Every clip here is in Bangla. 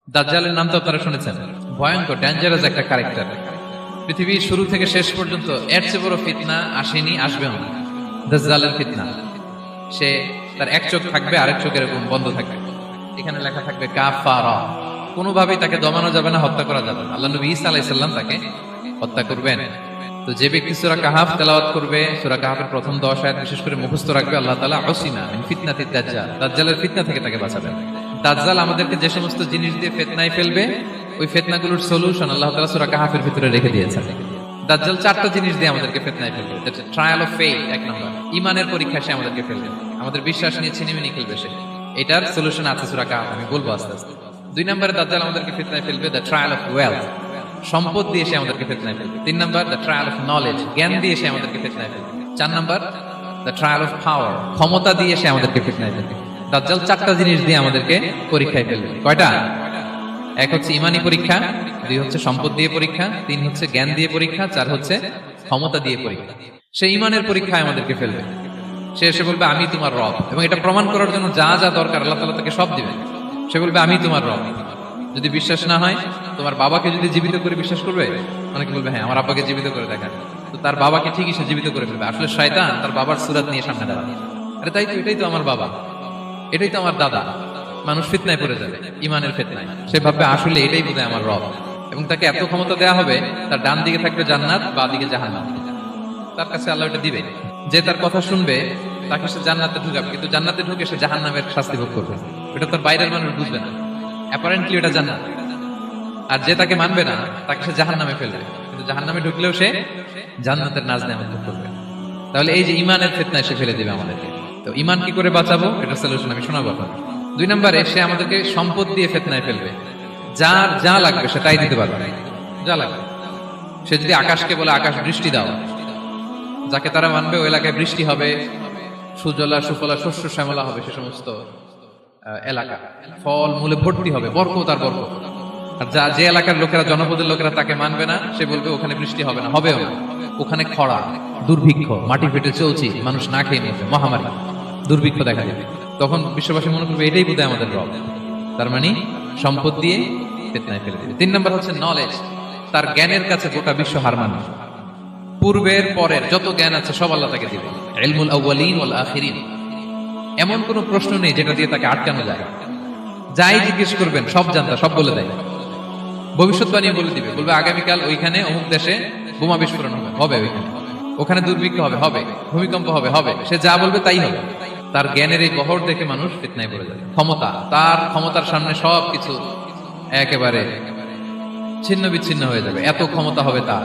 দাজ্জালের নাম তো আপনারা শুনেছেন, ভয়ঙ্কর ডেঞ্জারাস একটা ক্যারেক্টার। পৃথিবীর শুরু থেকে শেষ পর্যন্ত এর চেয়ে বড় ফিতনা আসেনি, আসবেও না। দাজ্জালের ফিতনা, সে তার এক চোখ থাকবে, আরেক চোখ এরকম বন্ধ থাকবে, এখানে লেখা থাকবে কাফারা। কোনোভাবেই তাকে দমানো যাবে না, হত্যা করা যাবে না। আল্লাহ নবী ঈসা আলাইহিস সালাম তাকে হত্যা করবেন। তো যে ব্যক্তি সূরা কাহাফ তেলাওয়াত করবে, সূরা কাহাফের প্রথম 10 আয়াত বিশেষ করে মুখস্থ রাখবে, আল্লাহ তাআলা উসিমা মিন ফিতনাতিদ দাজ্জাল, দাজ্জালের ফিতনা থেকে তাকে বাঁচাবেন। দাজ্জাল আমাদেরকে যে সমস্ত জিনিস দিয়ে ফিতনায় ফেলবে, ওই ফিতনাগুলোর সলিউশন আল্লাহ তাআলা সূরা কাহাফের ভিতরে রেখে দিয়েছেন। দাজ্জাল 4টা জিনিস দিয়ে আমাদেরকে ফিতনায় ফেলবে। দ্যাটস ট্রায়াল অফ ফেথ, এক নম্বর। ঈমানের পরীক্ষা সে আমাদেরকে ফেলবে, আমাদের বিশ্বাস নিয়ে ছিনিমিনি খেলবে সে। এটার সলিউশন আছে সূরা কাহাফ, আমি বলবো আস্তে আস্তে। 2 নম্বরে দাজ্জাল আমাদেরকে ফিতনায় ফেলবে, দ্য ট্রায়াল অফ ওয়েলথ, সম্পদ দিয়ে সে আমাদেরকে ফিতনায় ফেলবে। 3 নম্বর দ্য ট্রায়াল অফ নলেজ, জ্ঞান দিয়ে সে আমাদেরকে ফিতনায় ফেলবে। 4 নম্বর দ্য ট্রায়াল অফ পাওয়ার, ক্ষমতা দিয়ে সে আমাদেরকে ফিতনায় ফেলবে। দাজ্জাল 4টা জিনিস দিয়ে আমাদেরকে পরীক্ষায় ফেলবে। কয়টা? এক হচ্ছে ইমানি পরীক্ষা, 2 হচ্ছে সম্পদ দিয়ে পরীক্ষা, 3 হচ্ছে জ্ঞান দিয়ে পরীক্ষা, 4 হচ্ছে ক্ষমতা দিয়ে পরীক্ষা। সে ইমানের পরীক্ষায় আমাদেরকে ফেলবে। সে এসে বলবে আমি তোমার রব, এবং এটা প্রমাণ করার জন্য যা যা দরকার আল্লাহ তাআলা তাকে সব দিবেন। সে বলবে আমি তোমার রব। যদি বিশ্বাস না হয়, তোমার বাবাকে যদি জীবিত করে বিশ্বাস করবে, অনেকে বলবে হ্যাঁ আমার আব্বাকে জীবিত করে দেখান, তো তার বাবাকে ঠিকই সে জীবিত করে ফেলবে। আসলে শয়তান তার বাবার সুরাত নিয়ে সামনে দাঁড়াবে, আরে তাই তো, এটাই তো আমার বাবা, এটাই তো আমার দাদা। মানুষ ফিতনায় পড়ে যাবে, ইমানের ফিতনায়। সে ভাববে আসলে এটাই বোধহয় আমার রব, এবং তাকে এত ক্ষমতা দেয়া হবে, তার ডান দিকে থাকবে জান্নাত, বাঁ দিকে জাহান্নাম। তার কাছে আল্লাহ এটা দিবে, যে তার কথা শুনবে তাকে সে জান্নাতে ঢুকাবে, কিন্তু জান্নাতে ঢুকে সে জাহান্নামের শাস্তি ভোগ করবে। এটা তার বাইরের মানুষ বুঝবে না, অ্যাপারেন্টলি এটা জান্নাত। আর যে তাকে মানবে না, তাকে সে জাহান্নামে ফেলবে, কিন্তু জাহান্নামে ঢুকলেও সে জান্নাতের নাজ নেয়ামত ভোগ করবে। তাহলে এই যে ইমানের ফিতনায় সে ফেলে দিবে আমাদেরকে। তো ইমান কি করে বাঁচাবো, এটা সলিউশন আমি শোনাবো আপনাকে। 2 নম্বরে সে আমাদেরকে সম্পদ দিয়ে ফিতনায় ফেলবে। যার যা লাগবে সেটাই দিতে পারবে, যা লাগবে। সে যদি আকাশকে বলে আকাশ বৃষ্টি দাও, যাকে তারা মানবে ওই এলাকায় বৃষ্টি হবে, সুজলা সুফলা শস্য শ্যামলা হবে, সে সমস্ত এলাকা ফল মূলে ভর্তি হবে, বরকত আর বরকত। আর যে এলাকার লোকেরা, জনপদের লোকেরা তাকে মানবে না, সে বলবে ওখানে বৃষ্টি হবে না, হবেও না, ওখানে খরা, দুর্ভিক্ষ, মাটি ফেটে চলছি, মানুষ না খেয়ে মরবে, মহামারী, দুর্ভিক্ষ দেখা যাবে। তখন বিশ্ববাসী মনে করবে এটাই বোধহয় আমাদের রব। তার মানে সম্পদ দিয়ে ফিতনায় ফেলে দেবে। 3 নম্বর হচ্ছে নলেজ, তার জ্ঞানের কাছে গোটা বিশ্ব হার মানবে। পূর্বের পরের যত জ্ঞান আছে সব আল্লাহ তাকে দিবে। ইলমুল আউয়ালিন ওয়াল আখিরিন, এমন কোন প্রশ্ন নেই যেটা দিয়ে তাকে আটকানো যায়। যাই জিজ্ঞেস করবেন সব জানতা, সব বলে দেয়। ভবিষ্যৎবাণী বলে দিবে, বলবে আগামীকাল ওইখানে অমুক দেশে বোমা বিস্ফোরণ হবে, হবে ওইখানে, ওখানে দুর্ভিক্ষ হবে, হবে, ভূমিকম্প হবে, হবে। সে যা বলবে তাই হবে। তার জ্ঞানের এই বহর দেখে মানুষ ফিতনায় পড়ে যাবে। ক্ষমতা, তার ক্ষমতার সামনে সব কিছু একেবারে ছিন্ন বিচ্ছিন্ন হয়ে যাবে, এত ক্ষমতা হবে তার।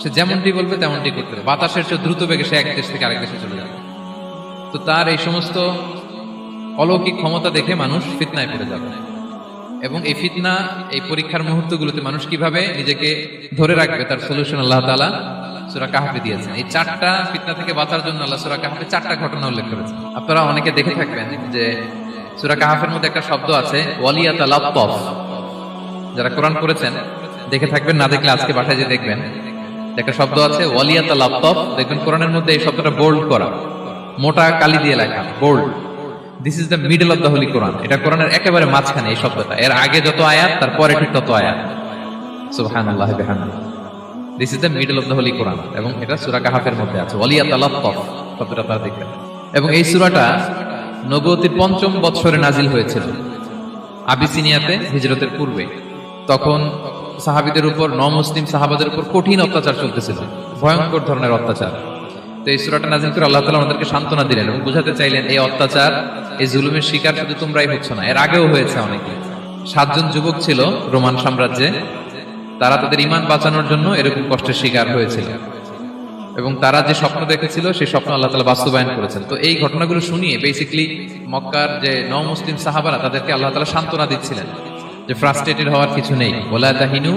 সে যেমনটি বলবে তেমনটি করতে হবে। বাতাসের চেয়ে দ্রুত বেগে সে এক দেশ থেকে আরেক দেশে চলে যাবে। তো তার এই সমস্ত অলৌকিক ক্ষমতা দেখে মানুষ ফিতনায় পড়ে যাবে। এবং এই ফিতনা, এই পরীক্ষার মুহূর্তগুলোতে মানুষ কিভাবে নিজেকে ধরে রাখবে, তার সলিউশন আল্লাহ তাআলা সূরা কাহফে দিয়েছেন। এই 4টা ফিতনা থেকে বাঁচার জন্য আল্লাহ সূরা কাহফে 4টা ঘটনা উল্লেখ করেছেন। আপনারা অনেকে দেখে থাকবেন যে সূরা কাহফের মধ্যে একটা শব্দ আছে ওয়ালিয়াতালাত্তাফ। যারা কোরআন পড়েছেন দেখে থাকবেন, না দেখলে আজকে বাসায় যে দেখবেন, একটা শব্দ আছে ওয়ালিয়াতালাত্তাফ। দেখবেন কোরআনের মধ্যে এই শব্দটা বোল্ড করা, মোটা কালি দিয়ে লেখা, bold. This is the middle of the holy Quran. এটা কোরআনের একেবারে মাঝখানে এই শব্দটা, এর আগে যত আয়াত তার পরে ঠিক তত আয়াত। সুবহানাল্লাহ বিহামদিহি। This is the middle of the holy Quran, এবং এটা সূরা কাহফের মধ্যে আছে ওয়ালিয়াতালাত্তাফ শব্দটা আপনারা দেখবেন। এবং এই সূরাটা নবুয়তির 5ম বৎসরে নাজিল হয়েছিল, আবিসিনিয়াতে হিজরতের পূর্বে। তখন সাহাবীদের উপর, নমুসলিম সাহাবাদের উপর কঠিন অত্যাচার চলতেছিল, ভয়ঙ্কর ধরনের অত্যাচার। তো এই সূরাটা নাযিল করে আল্লাহ তাআলা আমাদেরকে সান্ত্বনা দিলেন এবং বুঝাতে চাইলেন এই অত্যাচার, এই জুলুমের শিকার শুধু তোমরাই হচ্ছ না, এর আগেও হয়েছে অনেকে। 7 জন যুবক ছিল রোমান সাম্রাজ্যে, তারা তাদের ঈমান বাঁচানোর জন্য এরকম কষ্টের শিকার হয়েছিল, এবং তারা যে স্বপ্ন দেখেছিল সেই স্বপ্ন আল্লাহ তাআলা বাস্তবায়ন করেছেন। তো এই ঘটনাগুলো শুনিয়ে বেসিক্যালি মক্কার যে নও-মুসলিম সাহাবারা, তাদেরকে আল্লাহ তাআলা সান্ত্বনা দিচ্ছিলেন যে ফ্রাস্ট্রেটেড হওয়ার কিছু নেই। ওয়ালা তাহিনু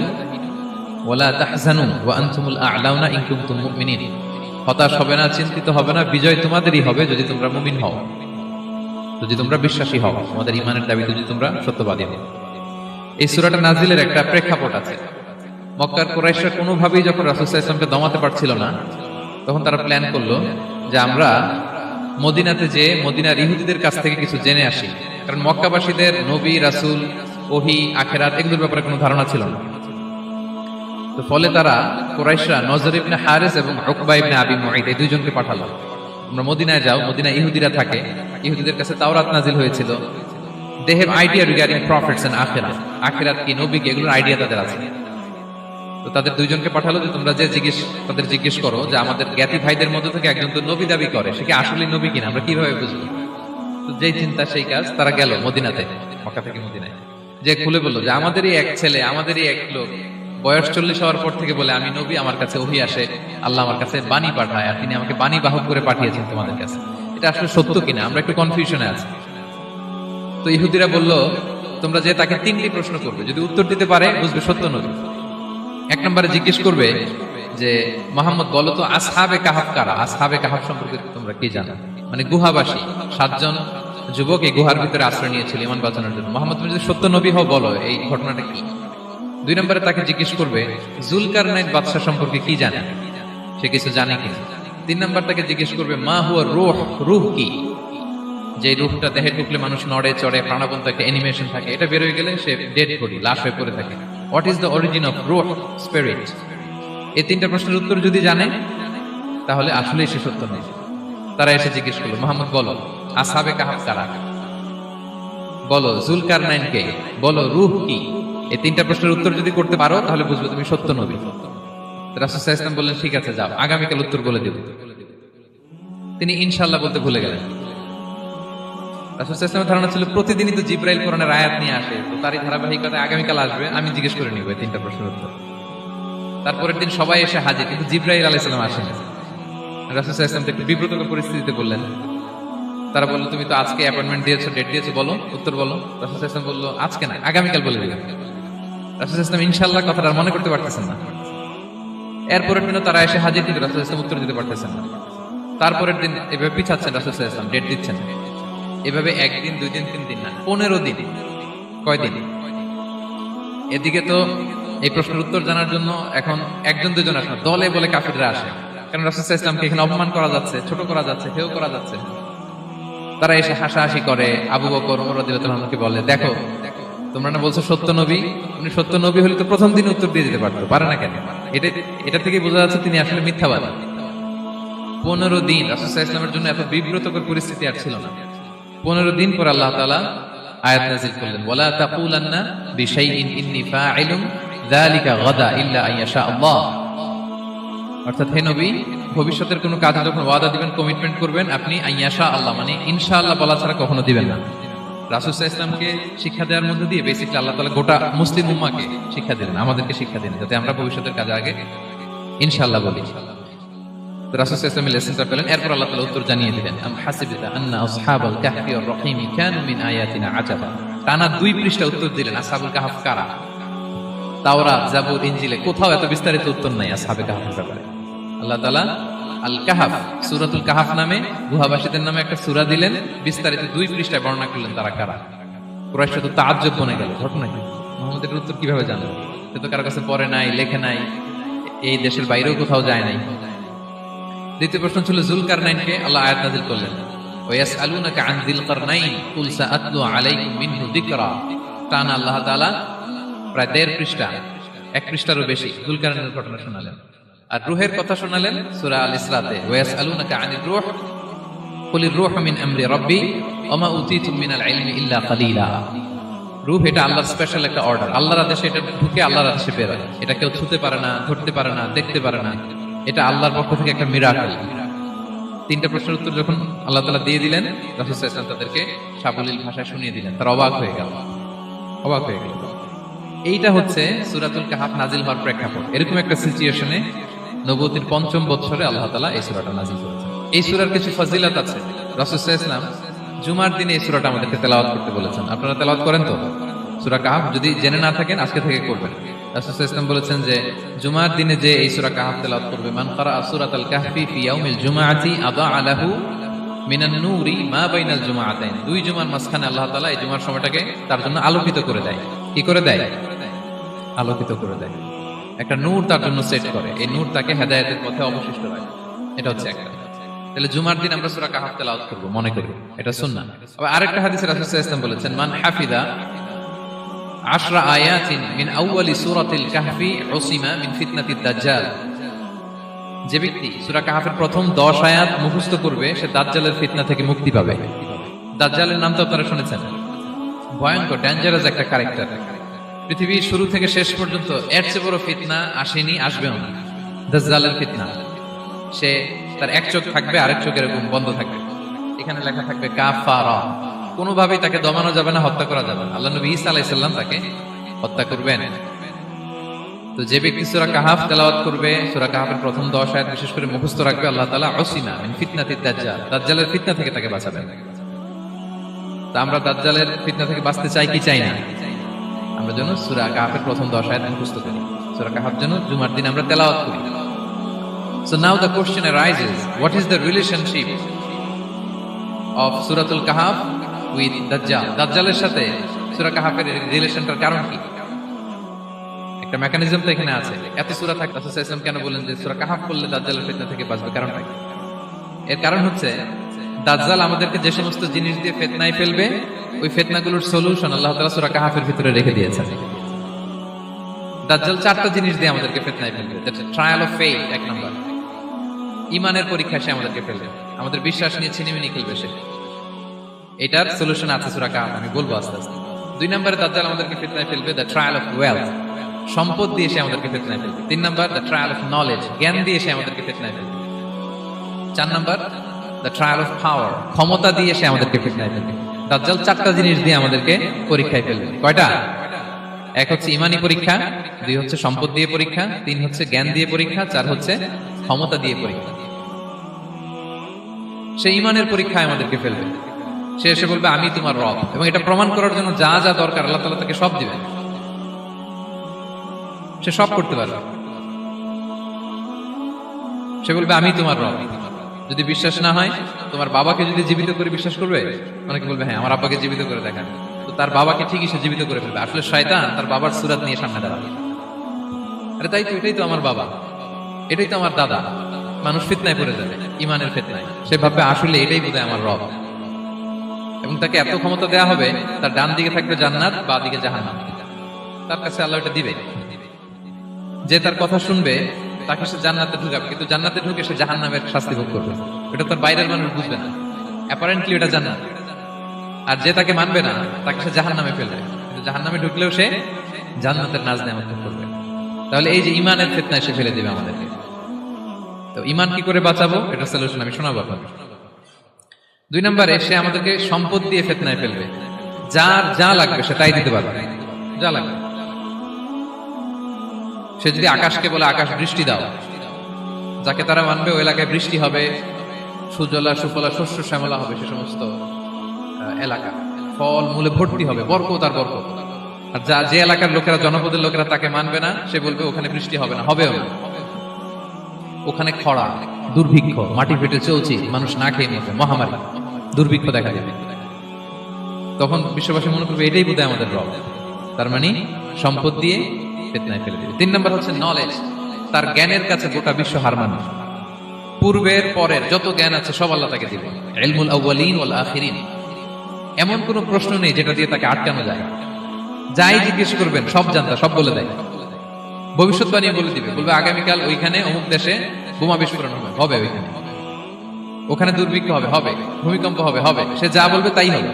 ওয়ালা তাহজানু ওয়া আনতুমুল আ'লাউনা ইন কুনতুম মুমিনিন। হতাশ হবে না, চিন্তিত হবে না, বিজয় তোমাদেরই হবে যদি তোমরা মুমিন হও, যদি তোমরা বিশ্বাসী হও, তোমাদের ঈমানের দাবিতে যদি তোমরা সত্যবাদী হও। এই সূরাটা নাজিলের একটা প্রেক্ষাপট আছে। মক্কার কুরাইশরা কোনোভাবেই যখন রাসূল সাল্লাল্লাহু আলাইহি ওয়াসাল্লামকে দমাতে পারছিল না, তখন তারা প্ল্যান করলো যে আমরা মদিনাতে যে মদিনার ইহুদিদের কাছ থেকে কিছু জেনে আসি। কারণ মক্কাবাসীদের নবী রাসূল ওহী, আখিরাত এগুলোর ব্যাপারে কোনো ধারণা ছিল না। তো ফলে তারা কুরাইশরা নজর ইবনে হারিস এবং উকবা ইবনে আবি মুঈত এই দুইজনকে পাঠালো, তোমরা মদিনায় যাও, মদিনায় ইহুদিরা থাকে, ইহুদিদের কাছে তাওরাত নাজিল হয়েছিল, they have idea regarding prophets and আখিরাত, আখিরাত কি, নবী কি, এগুলোর আইডিয়া তাদের আছে। তো তাদের দুইজনকে পাঠালো যে তোমরা যে তাদের জিজ্ঞেস করো যে আমাদের জ্ঞাতি ভাইদের মধ্যে থেকে একজন তো নবী দাবি করে, সে কি আসলে নবী কিনা, আমরা কিভাবে বুঝবো? তো যেই চিন্তা সেই কাজ, তারা গেল মদিনাতে, মক্কা থেকে মদিনায়, যে খুলে বললো যে আমাদেরই এক ছেলে, আমাদেরই এক লোক বয়স 40 হওয়ার পর থেকে বলে আমি নবী, আমার কাছে ওহী আসে, আল্লাহ আমার কাছে বাণী পাঠায়, আর তিনি আমাকে বাণী বাহক করে পাঠিয়েছেন তোমাদের কাছে, এটা আসলে সত্য কিনা, আমরা একটু কনফিউশনে আছি। তো ইহুদিরা বলল তোমরা যে তাকে 3টি প্রশ্ন করবে, যদি উত্তর দিতে পারে বুঝবে সত্য নবী। 1 নম্বরে জিজ্ঞেস করবে যে মোহাম্মদ বলো তো আসহাবে কাহাফ কারা, আসহাবে কাহাফ সম্পর্কে তোমরা কি জানো? মানে গুহাবাসী 7 জন যুবক এই গুহার ভিতরে আশ্রয় নিয়েছিল ঈমান বাঁচানোর জন্য। মোহাম্মদ তুমি যদি সত্য নবী হও বলো এই ঘটনাটা কি। 2 নম্বরে তাকে জিজ্ঞেস করবে জুলকারনাইন বাদশা সম্পর্কে কি জানে, সে কিছু জানে কি। 3 নম্বর তাকে জিজ্ঞেস করবে মা হুয়া রূহ, রূহ কি, যে রূহটা দেহে ঢুকলে মানুষ নড়ে চড়ে, প্রাণবন্ত একটা অ্যানিমেশন থাকে, এটা বের হয়ে গেলে সে ডেড বডি, লাশ হয়ে পড়ে থাকে। What is the origin of রূহ, স্পিরিট? এই 3টা প্রশ্নের উত্তর যদি জানে তাহলে আসলেই সে সত্য নয়। তারা এসে জিজ্ঞেস করলো মোহাম্মদ বলো আসহাবে কাহাফ কারা, বলো জুলকারনাইন কে, বলো রূহ কি। এই 3টা প্রশ্নের উত্তর যদি করতে পারো তাহলে বুঝবে তুমি সত্য নবী। রাসূল সাল্লাল্লাহু আলাইহি ওয়াসাল্লাম বললেন ঠিক আছে যাও, আগামীকাল উত্তর বলে দেব। তিনি ইনশাআল্লাহ বলতে ভুলে গেলেন। রাসূল সাল্লাল্লাহু আলাইহি ওয়াসাল্লামের ধারণা ছিল প্রতিদিনই তো জিবরাইল কোরআনের আয়াত নিয়ে আসে, তো তারই ধারাবাহিকতায় আগামীকাল আসবে, আমি জিজ্ঞেস করে নিব এই 3টা প্রশ্নের উত্তর। তারপরের দিন সবাই এসে হাজির, কিন্তু জিবরাইল আলাইহিস সালাম আসেন। রাসূল সাল্লাল্লাহু আলাইহি ওয়াসাল্লাম একটু বিব্রতকর পরিস্থিতিতে বললেন। তারা বলল তুমি তো আজকে অ্যাপয়েন্টমেন্ট দিয়েছো, ডেট দিয়েছো, বলো উত্তর বলো। রাসূল সাল্লাল্লাহু আলাইহি ওয়াসাল্লাম বলল আজকে না, আগামীকাল বলে দিবেন। রাসূল সাল্লাল্লাহু আলাইহি ওয়াসাল্লাম ইনশাআল্লাহ কথাটা আর মনে করতে পারতেছেন না। এরপরের দিনও তারা এসে হাজির, কিন্তু রাসূল সাল্লাল্লাহু আলাইহি ওয়াসাল্লাম উত্তর দিতে পারতেছেন না। তারপরের দিন এভাবে পিছাচ্ছেন, রাসূল সাল্লাল্লাহু আলাইহি ওয়াসাল্লাম ডেট দিচ্ছেন, এভাবে 1 দিন 2 দিন 3 দিন না 15 দিন। কয়দিন? এদিকে তো এই প্রশ্নের উত্তর জানার জন্য এখন 1-2 আসে না, দলে বলে কাফিররা আসে, কারণ রাসূল সাল্লাল্লাহু আলাইহি ওয়াসাল্লামকে এখানে অপমান করা যাচ্ছে, ছোট করা যাচ্ছে, হেয় করা যাচ্ছে। তারা এসে হাসাহাসি করে, আবু বকর ওমর রাদিয়াল্লাহু আনহুকে বলে দেখো তোমরা না বলছো সত্য নবী, উনি সত্য নবী হলে তো প্রথম দিন উত্তর দিয়ে দিতে পারতো, পারে না কেন? এটা থেকে বোঝা যাচ্ছে তিনি আসলে মিথ্যাবাদী। 15 দিন রাসূল সাল্লাল্লাহু আলাইহি ওয়াসাল্লামের জন্য এত বিব্রতকর পরিস্থিতি আর ছিল না। 15 দিন পর আল্লাহ তাআলা আয়াত নাযিল করলেন ওয়ালা তাকুলান্না বিশাইইন ইন্নী ফাইলুন যালিকা গাদা ইল্লা আইয়াশা আল্লাহ। অর্থাৎ হে নবী ভবিষ্যতের কোনো কাজে যখন ওয়াদা দিবেন, কমিটমেন্ট করবেন, আপনি আইয়াশা আল্লাহ মানে ইনশাআল্লাহ বলা ছাড়া কখনো দিবেন না। রাসূল সাল্লাল্লাহু আলাইহি ওয়াসাল্লামকে শিক্ষা দেওয়ার মধ্যে দিয়ে বেসিক্যালি আল্লাহ তাআলা গোটা মুসলিম উম্মাহকে শিক্ষা দিলেন, আমাদেরকে শিক্ষা দিলেন, যাতে আমরা ভবিষ্যতের কাজে আগে ইনশাআল্লাহ বলি। তো রাসূল সাল্লাল্লাহু আলাইহি ওয়াসাল্লাম লেসনটা পেলেন। এরপর আল্লাহ তাআলা উত্তর জানিয়ে দিলেন আম হাসিবতা আন্না আসহাবাল কাহফি ওয়ার রহিম কানু মিন আয়াতিনা আজাবা। টানা 2 পৃষ্ঠা উত্তর দিলেন আসহাবুল কাহফ কারা। তাওরাত, জাবুর, ইনজিলে কোথাও এত বিস্তারিত উত্তর নাই আসহাবে কাহফের ব্যাপারে। আল্লাহ তাআলা আল কাহাফ, সূরাতুল কাহাফ নামে গুহাবাসীদের নামে একটা সূরা দিলেন, বিস্তারিত 2 পৃষ্ঠায় বর্ণনা করলেন তারা কারা। কুরাইশরা তো তাআজ্জুব বনে গেল, ঘটনা কি, মুহাম্মদের উত্তর কিভাবে জানলো? সে তো কারো কাছে পড়ে নাই, লেখে নাই, এই দেশের বাইরেও কোথাও যায় নাই। দ্বিতীয় প্রশ্ন ছিল জুলকারনাইনকে আল্লাহ আয়াত নাযিল করলেন ওয়াসআলুনাকা আন যিলকারনাইন কুল সাআতলু আলাইকুম মিনহু যিকরা। টানা আল্লাহ তাআলা প্রায় 1.5 পৃষ্ঠা, 1 পৃষ্ঠারও বেশি জুলকারনাইনের ঘটনা শোনালেন। আর রূহের কথা শোনালেন সূরা আল ইসরাতে ওয়াসআলুনাকা আনির রূহ কুলির রূহু মিন আমরি রাব্বি ওয়া মা উতীতুম মিনাল ইলমি ইল্লা কালিলা। রূহ এটা আল্লাহর স্পেশাল একটা অর্ডার, আল্লাহর আদেশে এটা ঢুকে আল্লাহর আদেশে বের হয়, এটা কেউ ছুঁতে পারে না, ধরতে পারে না, দেখতে পারে না, এটা আল্লাহর পক্ষ থেকে একটা মিরাকেল। 3টা প্রশ্নের উত্তর যখন আল্লাহ তাআলা দিয়ে দিলেন, রাসূল সাল্লাল্লাহু আলাইহি ওয়াসাল্লাম তাদেরকে সাবলীল ভাষায় শুনিয়ে দিলেন, তারা অবাক হয়ে গেল। এইটা হচ্ছে সূরাতুল কাহাফ নাজিল হওয়ার প্রেক্ষাপট। এরকম একটা সিচুয়েশনে নবুয়তির 5ম বছরে আল্লাহ তাআলা এই সূরাটা নাজিল করেছেন। এই সূরার কিছু ফজিলত আছে। রাসূল সাল্লাল্লাহু আলাইহি ওয়াসাল্লাম জুমার দিনে এই সূরাটা আমাদেরকে তেলাওয়াত করতে বলেছেন। আপনারা তেলাওয়াত করেন তো সূরা কাহাফ? যদি জেনে না থাকেন আজকে থেকে করবেন। রাসূল সাল্লাল্লাহু আলাইহি ওয়াসাল্লাম বলেছেন যে জুমার দিনে যে এই সূরা কাহাফ তেলাওয়াত করবে, মান ক্বারা সূরাতাল কাহফি ফি ইয়াউমিল জুমআতি আযা লাহু মিনান নূরি মা বাইনাল জুমআতাইন। 2 জুমার মাঝখানে আল্লাহ তাআলা এই জুমার সময়টাকে তার জন্য আলোকিত করে দেয়। কি করে দেয়? আলোকিত করে দেয়। একটা নূর তার জন্য সেট করে, এই নূর তাকে হেদায়েতের পথে অবশিষ্ট রাখে। এটা হচ্ছে একটা। তাহলে জুমার দিন আমরা সূরা কাহাফ তেলাওয়াত করব, মনে করি এটা সুন্নাহ। আবার আরেকটা হাদিসে রাসূল সাল্লাল্লাহু আলাইহি ওয়াসাল্লাম বলেছেন মান হাফিদা 10 আয়াতিন মিন আউয়ালি সূরাতিল কাহফি উসিমা মিন ফিতনাতিদ দাজ্জাল। যে ব্যক্তি সূরা কাহফের প্রথম 10 আয়াত মুখস্থ করবে সে দাজ্জালের ফিতনা থেকে মুক্তি পাবে। দাজ্জালের নাম তো আপনারা শুনেছেন, ভয়ঙ্কর ডেঞ্জারাস একটা ক্যারেক্টার। পৃথিবীর শুরু থেকে শেষ পর্যন্ত এর চেয়ে বড় ফিতনা আসেনি, আসবেও না। দাজ্জালের ফিতনা, সে তার এক চোখ থাকবে, আরেক চোখ এরকম বন্ধ থাকবে, এখানে লেখা থাকবে কাফারা। কোনোভাবেই তাকে দমানো যাবে না, হত্যা করা যাবে না। আল্লাহ নবী ঈসা আলাইহিস সালাম তাকে হত্যা করবেন। তো যে ব্যক্তি সূরা কাহফ তেলাওয়াত করবে, সূরা কাহফের প্রথম 10 আয়াত বিশেষ করে মুখস্থ রাখবে, আল্লাহ তাআলা উসিমা মিন ফিতনাতিদ দাজ্জাল, দাজ্জালের ফিতনা থেকে তাকে বাঁচাবেন। তা আমরা দাজ্জালের ফিতনা থেকে বাঁচতে চাই কি চাই না? আমরা যেন সূরা কাহফের প্রথম 10 আয়াত মুখস্থ করি, সূরা কাহফ যেন জুমার দিন আমরা তেলাওয়াত করি। So now the question arises, what is the relationship of Suratul Kahf with Dajjal? দাজ্জালের সাথে সূরা কাহফের রিলেশনটার কারণ কি? একটা মেকানিজম তো এখানে আছে। এত সূরা থাকতে রাসূল সাল্লাল্লাহু আলাইহি ওয়াসাল্লাম কেন বলেন যে সূরা কাহফ পড়লে দাজ্জালের ফিতনা থেকে বাঁচবে? কারণটা কি? এর কারণ হচ্ছে দাজ্জাল আমাদেরকে যে সমস্ত জিনিস দিয়ে ফিতনায় ফেলবে, ওই ফিতনাগুলোর সলিউশন আল্লাহ তাআলা সূরা কাহফের ভিতরে রেখে দিয়েছেন। দাজ্জাল 4টা জিনিস দিয়ে আমাদেরকে ফিতনায় ফেলবে। দ্যাটস ট্রায়াল অফ ফেথ, এক নাম্বার। ঈমানের পরীক্ষা সে আমাদেরকে ফেলবে, আমাদের বিশ্বাস নিয়ে ছিনিমিনি খেলবে সে। এটার সলিউশন আছে সূরা কাহফ, আমি বলবো আস্তে আস্তে। 2 নম্বরে দাজ্জাল আমাদেরকে ফিতনায় ফেলবে, দ্য ট্রায়াল অফ ওয়েলথ, সম্পদ দিয়ে সে আমাদেরকে ফিতনায় ফেলবে। 3 নম্বর দ্য ট্রায়াল অফ নলেজ, জ্ঞান দিয়ে সে আমাদেরকে ফিতনায় ফেলবে। 4 নম্বর দ্য ট্রায়াল অফ পাওয়ার, ক্ষমতা দিয়ে সে আমাদেরকে ফিতনায় ফেলবে। দাজ্জাল 4টা জিনিস দিয়ে আমাদেরকে পরীক্ষায় ফেলবে। কয়টা? এক হচ্ছে ইমানি পরীক্ষা, 2 হচ্ছে সম্পদ দিয়ে পরীক্ষা, 3 হচ্ছে জ্ঞান দিয়ে পরীক্ষা, 4 হচ্ছে ক্ষমতা দিয়ে পরীক্ষা। সে ইমানের পরীক্ষায় আমাদেরকে ফেলবে। সে এসে বলবে আমি তোমার রব, এবং এটা প্রমাণ করার জন্য যা যা দরকার আল্লাহ তাআলা তাকে সব দিবেন, সে সব করতে পারবে। সে বলবে আমি তোমার রব। যদি বিশ্বাস না হয়, তোমার বাবাকে যদি জীবিত করে বিশ্বাস করবে? অনেকে বলবে হ্যাঁ আমার আব্বাকে জীবিত করে দেখান। তো তার বাবাকে ঠিকই সে জীবিত করে ফেলবে। আসলে শয়তান তার বাবার সূরত নিয়ে সামনে দাঁড়াবে। আরে তাই তো, এটাই তো আমার বাবা, এটাই তো আমার দাদা। মানুষ ফিতনায় পড়ে যাবে, ইমানের ফিতনায়। সে ভাববে আসলে এটাই বোধহয় আমার রব, এবং তাকে এত ক্ষমতা দেয়া হবে, তার ডান দিকে থাকবে জান্নাত, বাঁ দিকে জাহান্নাম। তার কাছে আল্লাহ এটা দিবে। যে তার কথা শুনবে তাকে সে জান্নাতে ঢুকাবে, কিন্তু জান্নাতে ঢুকে সে জাহান্নামের শাস্তি ভোগ করবে। এটা তার বাইরের মানুষ বুঝবে না, অ্যাপারেন্টলি এটা জান্নাত। আর যে তাকে মানবে না তাকে সে জাহান্নামে ফেলবে, কিন্তু জাহান্নামে ঢুকলেও সে জান্নাতের নাজ নেয়ামত ভোগ করবে। তাহলে এই যে ইমানের ফিতনায় সে ফেলে দিবে আমাদেরকে। তো ইমান কি করে বাঁচাবো, এটা সলিউশন আমি শোনাবো আপনাদের। 2 নম্বরে সে আমাদেরকে সম্পদ দিয়ে ফিতনায় ফেলবে। যার যা লাগবে সে তাই দিতে পারবে, যা লাগবে। সে যদি আকাশকে বলে আকাশ বৃষ্টি দাও, যাকে তারা মানবে ওই এলাকায় বৃষ্টি হবে, সুজলা সুফলা শস্য শ্যামলা হবে সে সমস্ত এলাকা, ফল মূলে ভর্তি হবে, বরকত আর বরকত। আর যে এলাকার লোকেরা, জনপদের লোকেরা তাকে মানবে না, সে বলবে ওখানে বৃষ্টি হবে না, হবেও না। ওখানে খরা, দুর্ভিক্ষ, মাটি ফেটে চলছে, মানুষ না খেয়ে মরবে, মহামারী, দুর্ভিক্ষ দেখা যাবে। তখন বিশ্ববাসী মনে করবে এটাই বোধহয় আমাদের রব। তার মানে সম্পদ দিয়ে ফিতনায় ফেলে দিবে। 3 নম্বর হচ্ছে নলেজ, তার জ্ঞানের কাছে গোটা বিশ্ব হার মানবে। পূর্বের পরের যত জ্ঞান আছে সব আল্লাহ তাকে দিবে। ইলমুল আউয়ালিন ওয়াল আখিরিন, এমন কোন প্রশ্ন নেই যেটা দিয়ে তাকে আটকানো যায়। যাই জিজ্ঞেস করবেন সব জানতা, সব বলে দেয়। ভবিষ্যৎবাণী বলে দিবে, বলবে আগামীকাল ওইখানে অমুক দেশে বোমা বিস্ফোরণ হবে, ওইখানে ওখানে দুর্ভিক্ষ হবে, হবে ভূমিকম্প হবে, হবে। সে যা বলবে তাই হবে।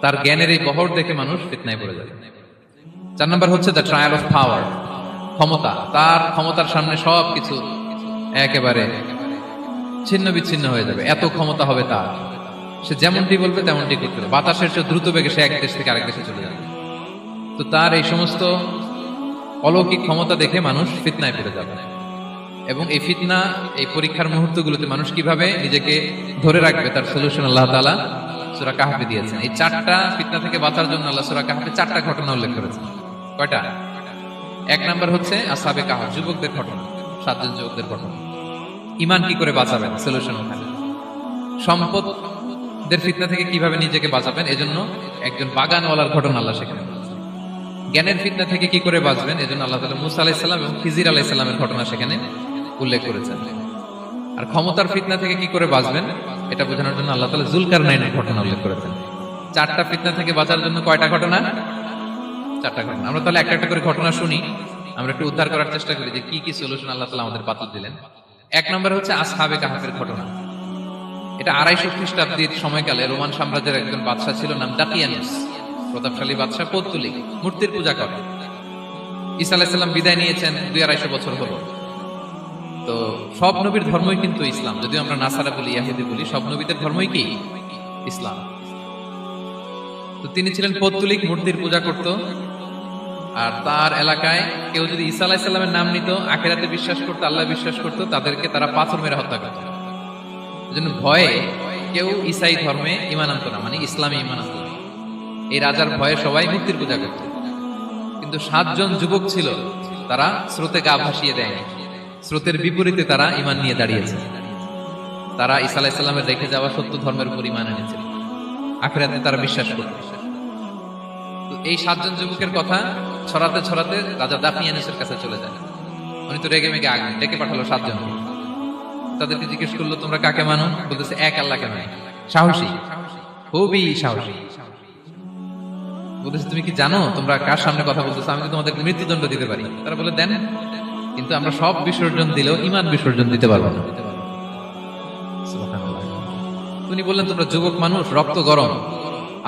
তার জ্ঞানের এই বহর দেখে মানুষ ফিতনায় পড়ে যাবে। 4 নম্বর হচ্ছে দ্য ট্রায়াল অফ পাওয়ার, ক্ষমতা। তার ক্ষমতার সামনে সবকিছু একেবারে ছিন্ন বিচ্ছিন্ন হয়ে যাবে, এত ক্ষমতা হবে তার। সে যেমনটি বলবে তেমনটি করতে হবে। বাতাসের চেয়ে দ্রুত বেগে সে এক দেশ থেকে আরেক দেশে চলে যাবে। তো তার এই সমস্ত অলৌকিক ক্ষমতা দেখে মানুষ ফিতনায় পড়ে যাবে। এবং এই ফিতনা, এই পরীক্ষার মুহূর্তগুলোতে মানুষ কিভাবে নিজেকে ধরে রাখবে তার সলিউশন আল্লাহ তাআলা সূরা কাহফে দিয়েছেন। এই 4টা ফিতনা থেকে বাঁচার জন্য আল্লাহ সূরা কাহফে 4টা ঘটনা উল্লেখ করেছেন। কয়টা? 1 নম্বর হচ্ছে আসহাবে কাহফ, যুবকদের ঘটনা, 7 জন যুবকদের ঘটনা। ঈমান কি করে বাঁচাবেন, সলিউশন ওখানে। সম্পদের ফিতনা থেকে কিভাবে নিজেকে বাঁচাবেন, এজন্য একজন বাগানওয়ালার ঘটনা আল্লাহ সেখানে। জ্ঞানের ফিতনা থেকে কি করে বাঁচবেন, এজন্য আল্লাহ তাআলা মুসা আলাইহিস সালাম এবং খিজির আলাইহিস সালামের ঘটনা সেখানে উল্লেখ করেছেন। আর ক্ষমতার ফিতনা থেকে কি করে বাঁচবেন এটা বোঝানোর জন্য আল্লাহ তাআলা যুলকারনাইনের ঘটনা উল্লেখ করেছেন। 4টা ফিতনা থেকে বাঁচার জন্য কয়টা ঘটনা? 4টা ঘটনা। আমরা তাহলে একটা একটা করে ঘটনা শুনি, আমরা একটু উদ্ধার করার চেষ্টা করি যে কি কি সলিউশন আল্লাহ তাআলা আমাদের বাতলে দিলেন। 1 নম্বর হচ্ছে আসহাবে কাহাফের ঘটনা। এটা 250 খ্রিস্টাব্দের সময়কালে রোমান সাম্রাজ্যের একজন বাদশা ছিল, নাম দাকিয়ানুস। প্রতাপশালী বাদশা, পৌত্তলিক, মূর্তির পূজা করে। ঈসা আলাইহিস সালাম বিদায় নিয়েছেন 200-250 বছর হলো। তো সব নবীর ধর্মই কিন্তু ইসলাম, যদিও আমরা নাসারা বলি, ইহুদি বলি, সব নবীদের ধর্মই কি ইসলাম। তো তিনি ছিলেন পৌত্তলিক, মূর্তির পূজা করত। আর তার এলাকায় কেউ যদি ঈসা আলাইহিস সালামের নাম নিত, আখিরাতে বিশ্বাস করত, আল্লাহ বিশ্বাস করত, তাদেরকে তারা পাথর মেরে হত্যা করত। এজন্য ভয়ে কেউ ঈসাই ধর্মে ঈমান আনতো না, মানে ইসলামে ঈমান আনতো না। এই রাজার ভয়ে সবাই মূর্তির পূজা করত। কিন্তু 7 জন যুবক ছিল, তারা স্রোতে গা ভাসিয়ে দেয়নি, স্রোতের বিপরীতে তারা ঈমান নিয়ে দাঁড়িয়েছে। তারা ঈসা আলাইহিস সালামের রেখে যাওয়া সত্য ধর্মের উপর ঈমান এনেছিল, আখিরাতে তারা বিশ্বাস করত। তো এই 7 জন যুবকের কথা ছড়াতে ছড়াতে রাজা দাকিয়ানুসের কাছে চলে যায়। উনি তো রেগে মেগে আগুন ডেকে পাঠালো 7 জন। তাদেরকে জিজ্ঞেস করলো, তোমরা কাকে মানো? বলতেছে এক আল্লাহকে মানি। সাহসী, খুবই সাহসী। বলতেছে তুমি কি জানো তোমরা কার সামনে কথা বলতেছো? আমি তো তোমাদেরকে মৃত্যুদণ্ড দিতে পারি। তারা বলে দেন, কিন্তু আমরা সব বিসর্জন দিলেও ঈমান বিসর্জন দিতে পারবো না। সুবহানাল্লাহ। উনি বললেন, তোমরা যুবক মানুষ, রক্ত গরম,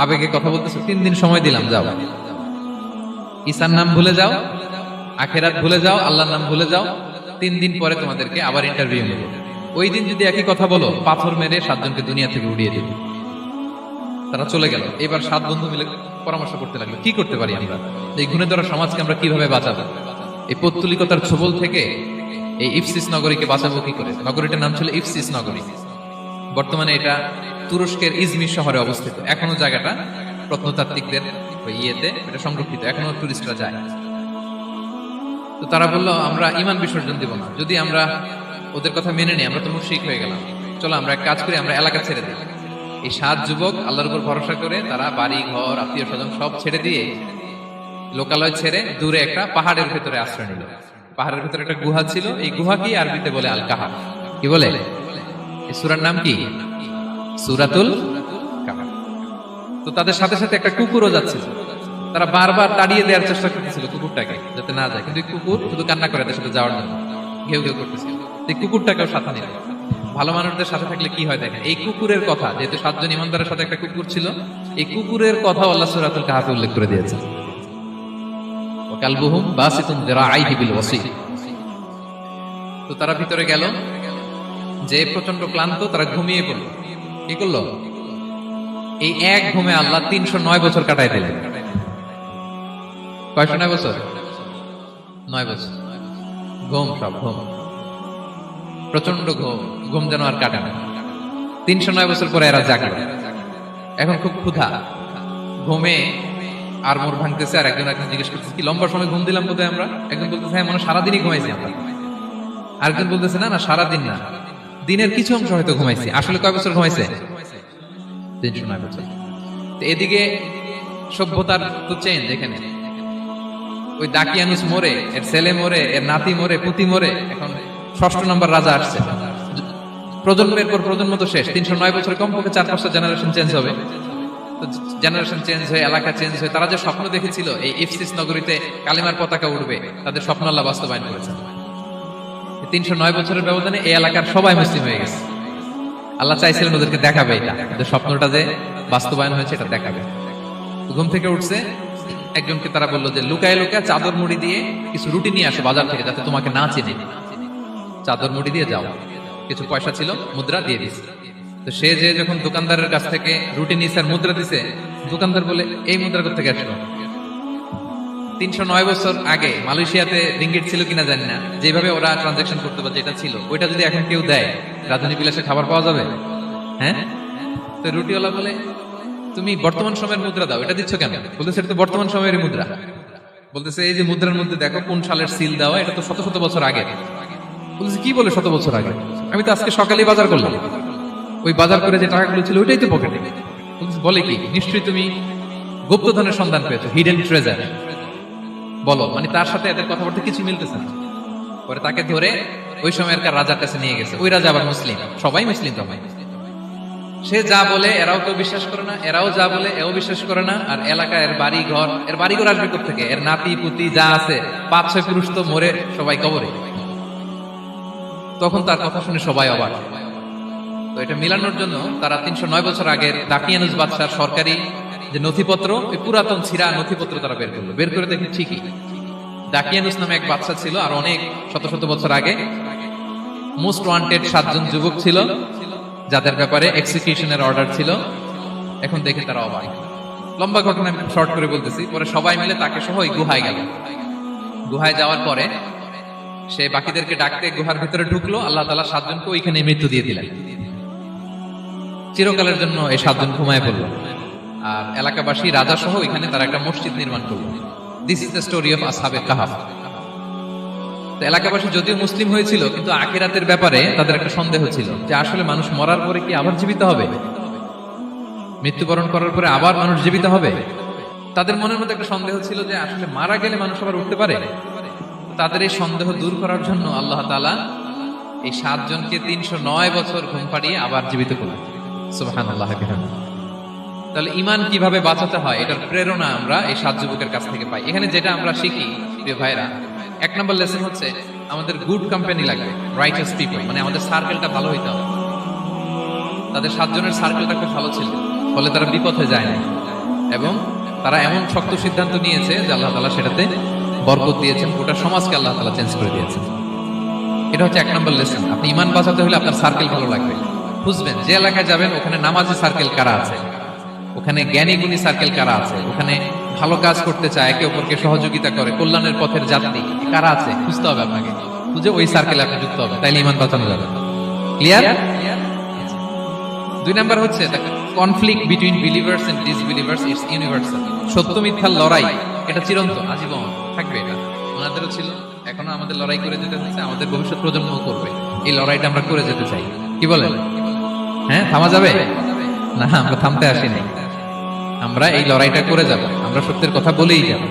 আবেগে কথা বলতেছো, 3 দিন সময় দিলাম, যাও। ঈসার নাম ভুলে যাও, আখিরাত ভুলে যাও, আল্লাহর নাম ভুলে যাও। 3 দিন পরে তোমাদেরকে আবার ইন্টারভিউ নেব। ওই দিন যদি একই কথা বলো, পাথর মেরে 7 জনকে দুনিয়া থেকে উড়িয়ে দেবে। তারা চলে গেল। এবার 7 বন্ধু মিলে পরামর্শ করতে লাগলো, কি করতে পারি আমরা, এই গুণে ধরা সমাজকে আমরা কিভাবে বাঁচাবো, এই পৌত্তলিকতার ছোবল থেকে এই ইফসিস নগরীকে বাঁচাবো কি করে। নগরীটার নাম ছিল ইফসিস নগরী। বর্তমানে এটা তুরস্কের ইজমির শহরে অবস্থিত। এখনো জায়গাটা প্রত্নতাত্ত্বিকদের ইয়েতে এটা সংরক্ষিত, এখনো টুরিস্টরা যায়। তো তারা বললো, আমরা ঈমান বিসর্জন দিব না, যদি আমরা ওদের কথা মেনে নিই, আমরা তো মুশরিক হয়ে গেলাম। চলো আমরা এক কাজ করি, আমরা এলাকা ছেড়ে দিই। এই 7 যুবক আল্লাহর উপর ভরসা করে তারা বাড়ি ঘর, আত্মীয় স্বজন সব ছেড়ে দিয়ে, লোকালয় ছেড়ে দূরে একটা পাহাড়ের ভেতরে আশ্রয় নিল। পাহাড়ের ভেতরে একটা গুহা ছিল, এই গুহা কি আরবিতে বলে আল কাহাফ। কি বলে? এই সূরার নাম কি? সূরাতুল কাহাফ। তো তাদের সাথে সাথে একটা কুকুরও যাচ্ছিল। তারা বারবার তাড়িয়ে দেওয়ার চেষ্টা করতেছিল কুকুরটাকে, যাতে না যায়, কিন্তু কুকুর শুধু কান্না করে তাদের সাথে যাওয়ার জন্য ঘেউ ঘেউ করতেছিল। এই কুকুরটাকেও সাথে নিল। ভালো মানুষদের সাথে থাকলে কি হয় দেখেন, এই কুকুরের কথা, যেহেতু 7 জন ইমানদারের সাথে একটা কুকুর ছিল, এই কুকুরের কথা আল্লাহ সূরাতুল কাহাফে উল্লেখ করে দিয়েছে। ওয়া কালবুহুম বাসিতুন যিরাআইহি বিল ওয়াসি। তো তারা ভিতরে গেল, যে প্রচন্ড ক্লান্ত, তারা ঘুমিয়ে পড়ল। কি করলো? এই এক ঘুমে আল্লাহ 309 বছর কাটাই দিলেন। কয়শো 9 বছর? 9 বছর। ঘুম, সব ঘুম, প্রচন্ড ঘুম, ঘুম যেন আর কাটে না। 309 বছর পরে এরা জাগলো। এখন খুব ক্ষুধা, ঘুমে আর মোর ভাঙতেছে। আর একজন জিজ্ঞেস করতেছে, কি লম্বা সময় ঘুম দিলাম বোধহয় আমরা? একজন বলতেছে, হ্যাঁ মনে সারাদিনই ঘুমাইছি আমরা। আরেকজন বলতেছে, না না সারাদিন না, দিনের কিছু অংশ হয়তো ঘুমাইছি। আসলে কয় বছর ঘুমাইছে? 309 বছর। তো এদিকে সভ্যতার তো চেঞ্জ। এখানে ওই দাকিয়ানুস মরে, এর ছেলে মরে, এর নাতি মরে, পুতি মরে, এখন 6ষ্ঠ নম্বর রাজা আসছে। প্রজন্মের পর প্রজন্ম তো শেষ। 309 বছরে কমপক্ষে 4-5টা জেনারেশন চেঞ্জ হবে। তো জেনারেশন চেঞ্জ হয়ে, এলাকা চেঞ্জ হয়ে, তারা যে স্বপ্ন দেখেছিল এই ইফসিস নগরীতে কালিমার পতাকা উঠবে, তাদের স্বপ্ন আল্লাহ বাস্তবায়ন করেছে। 309 বছরের ব্যবধানে এই এলাকার সবাই মুসলিম হয়ে গেছে। আল্লাহ চাইছিলেন ওদেরকে দেখাবে এটা, ওদের স্বপ্নটা যে বাস্তবায়ন হয়েছে এটা দেখাবে। ঘুম থেকে উঠছে, একজনকে তারা বললো যে লুকায় লুকায় চাদর মুড়ি দিয়ে কিছু রুটি নিয়ে আসো বাজার থেকে, যাতে তোমাকে না চিনে। চাদর মুড়ি দিয়ে যাও। কিছু পয়সা ছিল, মুদ্রা দিয়ে দিছে। তো সে যে যখন দোকানদারের কাছ থেকে রুটি নিয়েছে আর মুদ্রা দিছে, দোকানদার বলে, এই মুদ্রা কোথেকে আসলো? 309 বছর আগে মালয়েশিয়াতে রিঙ্গিট ছিল কিনা জানি না, যেভাবে ওরা ট্রানজাকশন করতে পারে, যেটা ছিল ওইটা যদি এখন কেউ দেয়, রাজধানী বিলাসে খাবার পাওয়া যাবে? হ্যাঁ। তো রুটিওয়ালা বলে, তুমি বর্তমান সময়ের মুদ্রা দাও, এটা দিচ্ছ কেন? বলতেছে, এটা তো বর্তমান সময়ের মুদ্রা। বলতেছে, এই যে মুদ্রার মধ্যে দেখো কোন সালের সিল দেওয়া, এটা তো শত শত বছর আগে। বলতেছে, কি বলে শত বছর আগে? আমি তো আজকে সকালেই বাজার করলাম, ওই বাজার করে যে টাকাগুলো ছিল ওইটাই তো পকেটে। বলতেছে, বলে কি? নিশ্চয়ই তুমি গুপ্তধনের সন্ধান পেয়েছো, হিডেন ট্রেজার। বলো। মানে তার সাথে এদের কথাবার্তা কিছু মিলতেছে না। পরে তাকে ধরে ওই সময়কার রাজার কাছে নিয়ে গেছে। ওই রাজা আবার মুসলিম, সবাই মুসলিম তখন। সে যা বলে এরাও কেউ বিশ্বাস করে না, এরাও যা বলে এও বিশ্বাস করে না। আর এলাকা এর বাড়ি ঘর আসবে কোত্থেকে? এর নাতি পুতি যা আছে 5-6 পুরুষ তো মরে সবাই কবরে। তখন তার কথা শুনে সবাই অবাক। তো এটা মিলানোর জন্য তারা 309 বছর আগের দাকিয়ানুস বাদশার সরকারি যে নথিপত্র, ওই পুরাতন ছিঁড়া নথিপত্র তারা বের করলো। বের করে দেখি ঠিকই দাকিয়ানুস নামে এক বাদশা ছিল, আর অনেক শত শত বছর আগে মোস্ট ওয়ান্টেড 7 জন যুবক ছিল যাদের ব্যাপারে এক্সিকিউশনের অর্ডার ছিল। এখন দেখে তারা অবাক। লম্বা ঘটনা আমি শর্ট করে বলতেছি। পরে সবাই মিলে তাকে সহ ওই গুহায় গেল। গুহায় যাওয়ার পরে সে বাকিদেরকে ডাকতে গুহার ভিতরে ঢুকলো। আল্লাহ তাআলা 7 জনকে ওইখানে মৃত্যু দিয়ে দিলেন। চিরকালের জন্য এই 7 জন ঘুমায় পড়ল। আর এলাকাবাসী রাজা সহ এখানে তারা একটা মসজিদ নির্মাণ করলো। This is the story of আসহাবে কাহাফ। তো এলাকাবাসী যদিও মুসলিম হয়েছিল, কিন্তু আখিরাতের ব্যাপারে তাদের একটা সন্দেহ ছিল যে আসলে মানুষ মরার পরে কি আবার জীবিত হবে? মৃত্যুবরণ করার পরে আবার মানুষ জীবিত হবে? তাদের মনের মধ্যে একটা সন্দেহ ছিল যে আসলে মারা গেলে মানুষ আবার উঠতে পারে। তাদের এই সন্দেহ দূর করার জন্য আল্লাহ তাআলা এই 7 জনকে 309 বছর ঘুম পাড়িয়ে আবার জীবিত করলেন। সুবহানাল্লাহ। তাহলে ঈমান কিভাবে বাঁচাতে হয় এটার প্রেরণা আমরা এই 7 যুবকের কাছ থেকে পাই। এখানে যেটা আমরা শিখি প্রিয় ভাইরা, 1 নম্বর লেসন হচ্ছে আমাদের গুড কোম্পানি লাগবে, রাইটাস পিপল, মানে আমাদের সার্কেলটা ভালো হইতে হবে। তাদের 7 জনের সার্কেলটা খুব ভালো ছিল, ফলে তারা বিপথে যায় না এবং তারা এমন শক্ত সিদ্ধান্ত নিয়েছে যে আল্লাহ তাআলা সেটাতে বরকত দিয়েছেন, গোটা সমাজকে আল্লাহ তাআলা চেঞ্জ করে দিয়েছেন। এটা হচ্ছে 1 নম্বর লেসন। আপনি ঈমান বাঁচাতে হলে আপনার সার্কেল ভালো লাগবে। বুঝবেন যে এলাকায় যাবেন ওখানে নামাজি সার্কেল কারা আছে, ওখানে জ্ঞানী গুণী সার্কেল কারা আছে, ওখানে ভালো কাজ করতে চায়, একে অপরকে সহযোগিতা করে, কল্যাণের পথের যাত্রী কারা আছে খুঁজতে হবে আপনাকে। খুঁজে ওই সার্কেলে আপনি যুক্ত হবে, তাইলে ঈমান বাঁচানো যাবে। ক্লিয়ার? 2 নাম্বার হচ্ছে conflict between believers and disbelievers it's universal. সত্য মিথ্যার লড়াই এটা চিরন্তন, আজীবন থাকবে। এটা ওনাদেরও ছিল, এখনো আমাদের লড়াই করে যেতে হচ্ছে, আমাদের ভবিষ্যৎ প্রজন্মও করবে। এই লড়াইটা আমরা করে যেতে চাই। কি বলেন? হ্যাঁ, থামা যাবে না? আমরা থামতে আসিনি, আমরা এই লড়াইটা করে যাব। আমরা সত্যের কথা বলেই যাব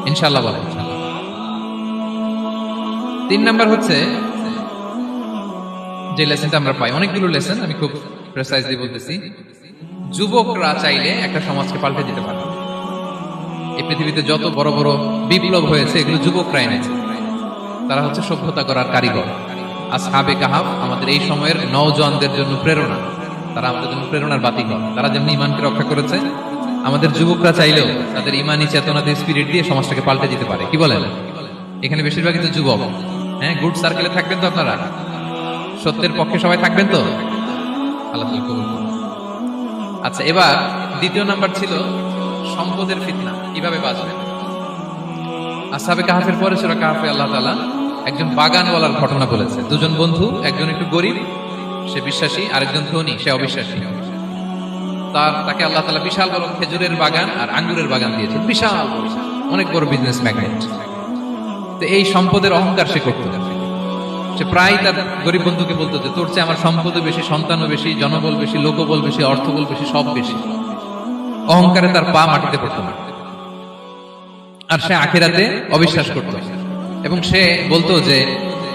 ইনশাআল্লাহ। বলেন 3 নাম্বার হচ্ছে যে লেসনটা আমরা পাই, অনেকগুলো লেসন, আমি খুব প্রেসাইজলি বলতেছি। যুবকরা চাইলে একটা সমাজকে পাল্টে দিতে পারে। এই পৃথিবীতে যত বড় বড় বিপ্লব হয়েছে এগুলো যুবকরা এনেছে। তারা হচ্ছে সভ্যতা করার কারিগর। আসহাবে কাহাফ আমাদের এই সময়ের নওজওয়ানদের জন্য প্রেরণা। তারা আমাদের জন্য প্রেরণার বাতিঘর। তারা যেমনি ঈমানকে রক্ষা করেছে, আমাদের যুবকরা চাইলেও তাদের ঈমানি চেতনা দিয়ে, স্পিরিট দিয়ে সমাজটাকে পাল্টে দিতে পারে। কি বলেন? এখানে বেশিরভাগ কিন্তু যুবক। হ্যাঁ, গুড সার্কেলে থাকবেন তো আপনারা? সত্যের পক্ষে সবাই থাকবেন তো? আল্লাহ তাআলা কবুল করুন। আচ্ছা, এবার 2 নাম্বার ছিল সম্পদের ফিতনা, কিভাবে বাঁচবেন। আসহাবে কাহাফের পরে সূরা কাহাফে আল্লাহ তাআলা একজন বাগানওয়ালার ঘটনা বলেছে। 2 জন বন্ধু, একজন একটু গরিব, সে বিশ্বাসী, আরেকজন ধনী, সে অবিশ্বাসী। তাকে আল্লাহ তাআলা বিশাল বড় খেজুরের বাগান আর আঙ্গুরের বাগান দিয়েছেন, বিশাল অনেক বড় বিজনেস ম্যাগনেট। তো এই সম্পদের অহংকার সে করত। সে প্রায় তার গরিব বন্ধুকে বলতো যে তোর চেয়ে আমার সম্পদও বেশি, সন্তানও বেশি, জনবল বেশি, লোকবল বেশি, অর্থবল বেশি, সব বেশি। অহংকারে তার পা মাটিতে পড়তো না। আর সে আখিরাতে অবিশ্বাস করত এবং সে বলতো যে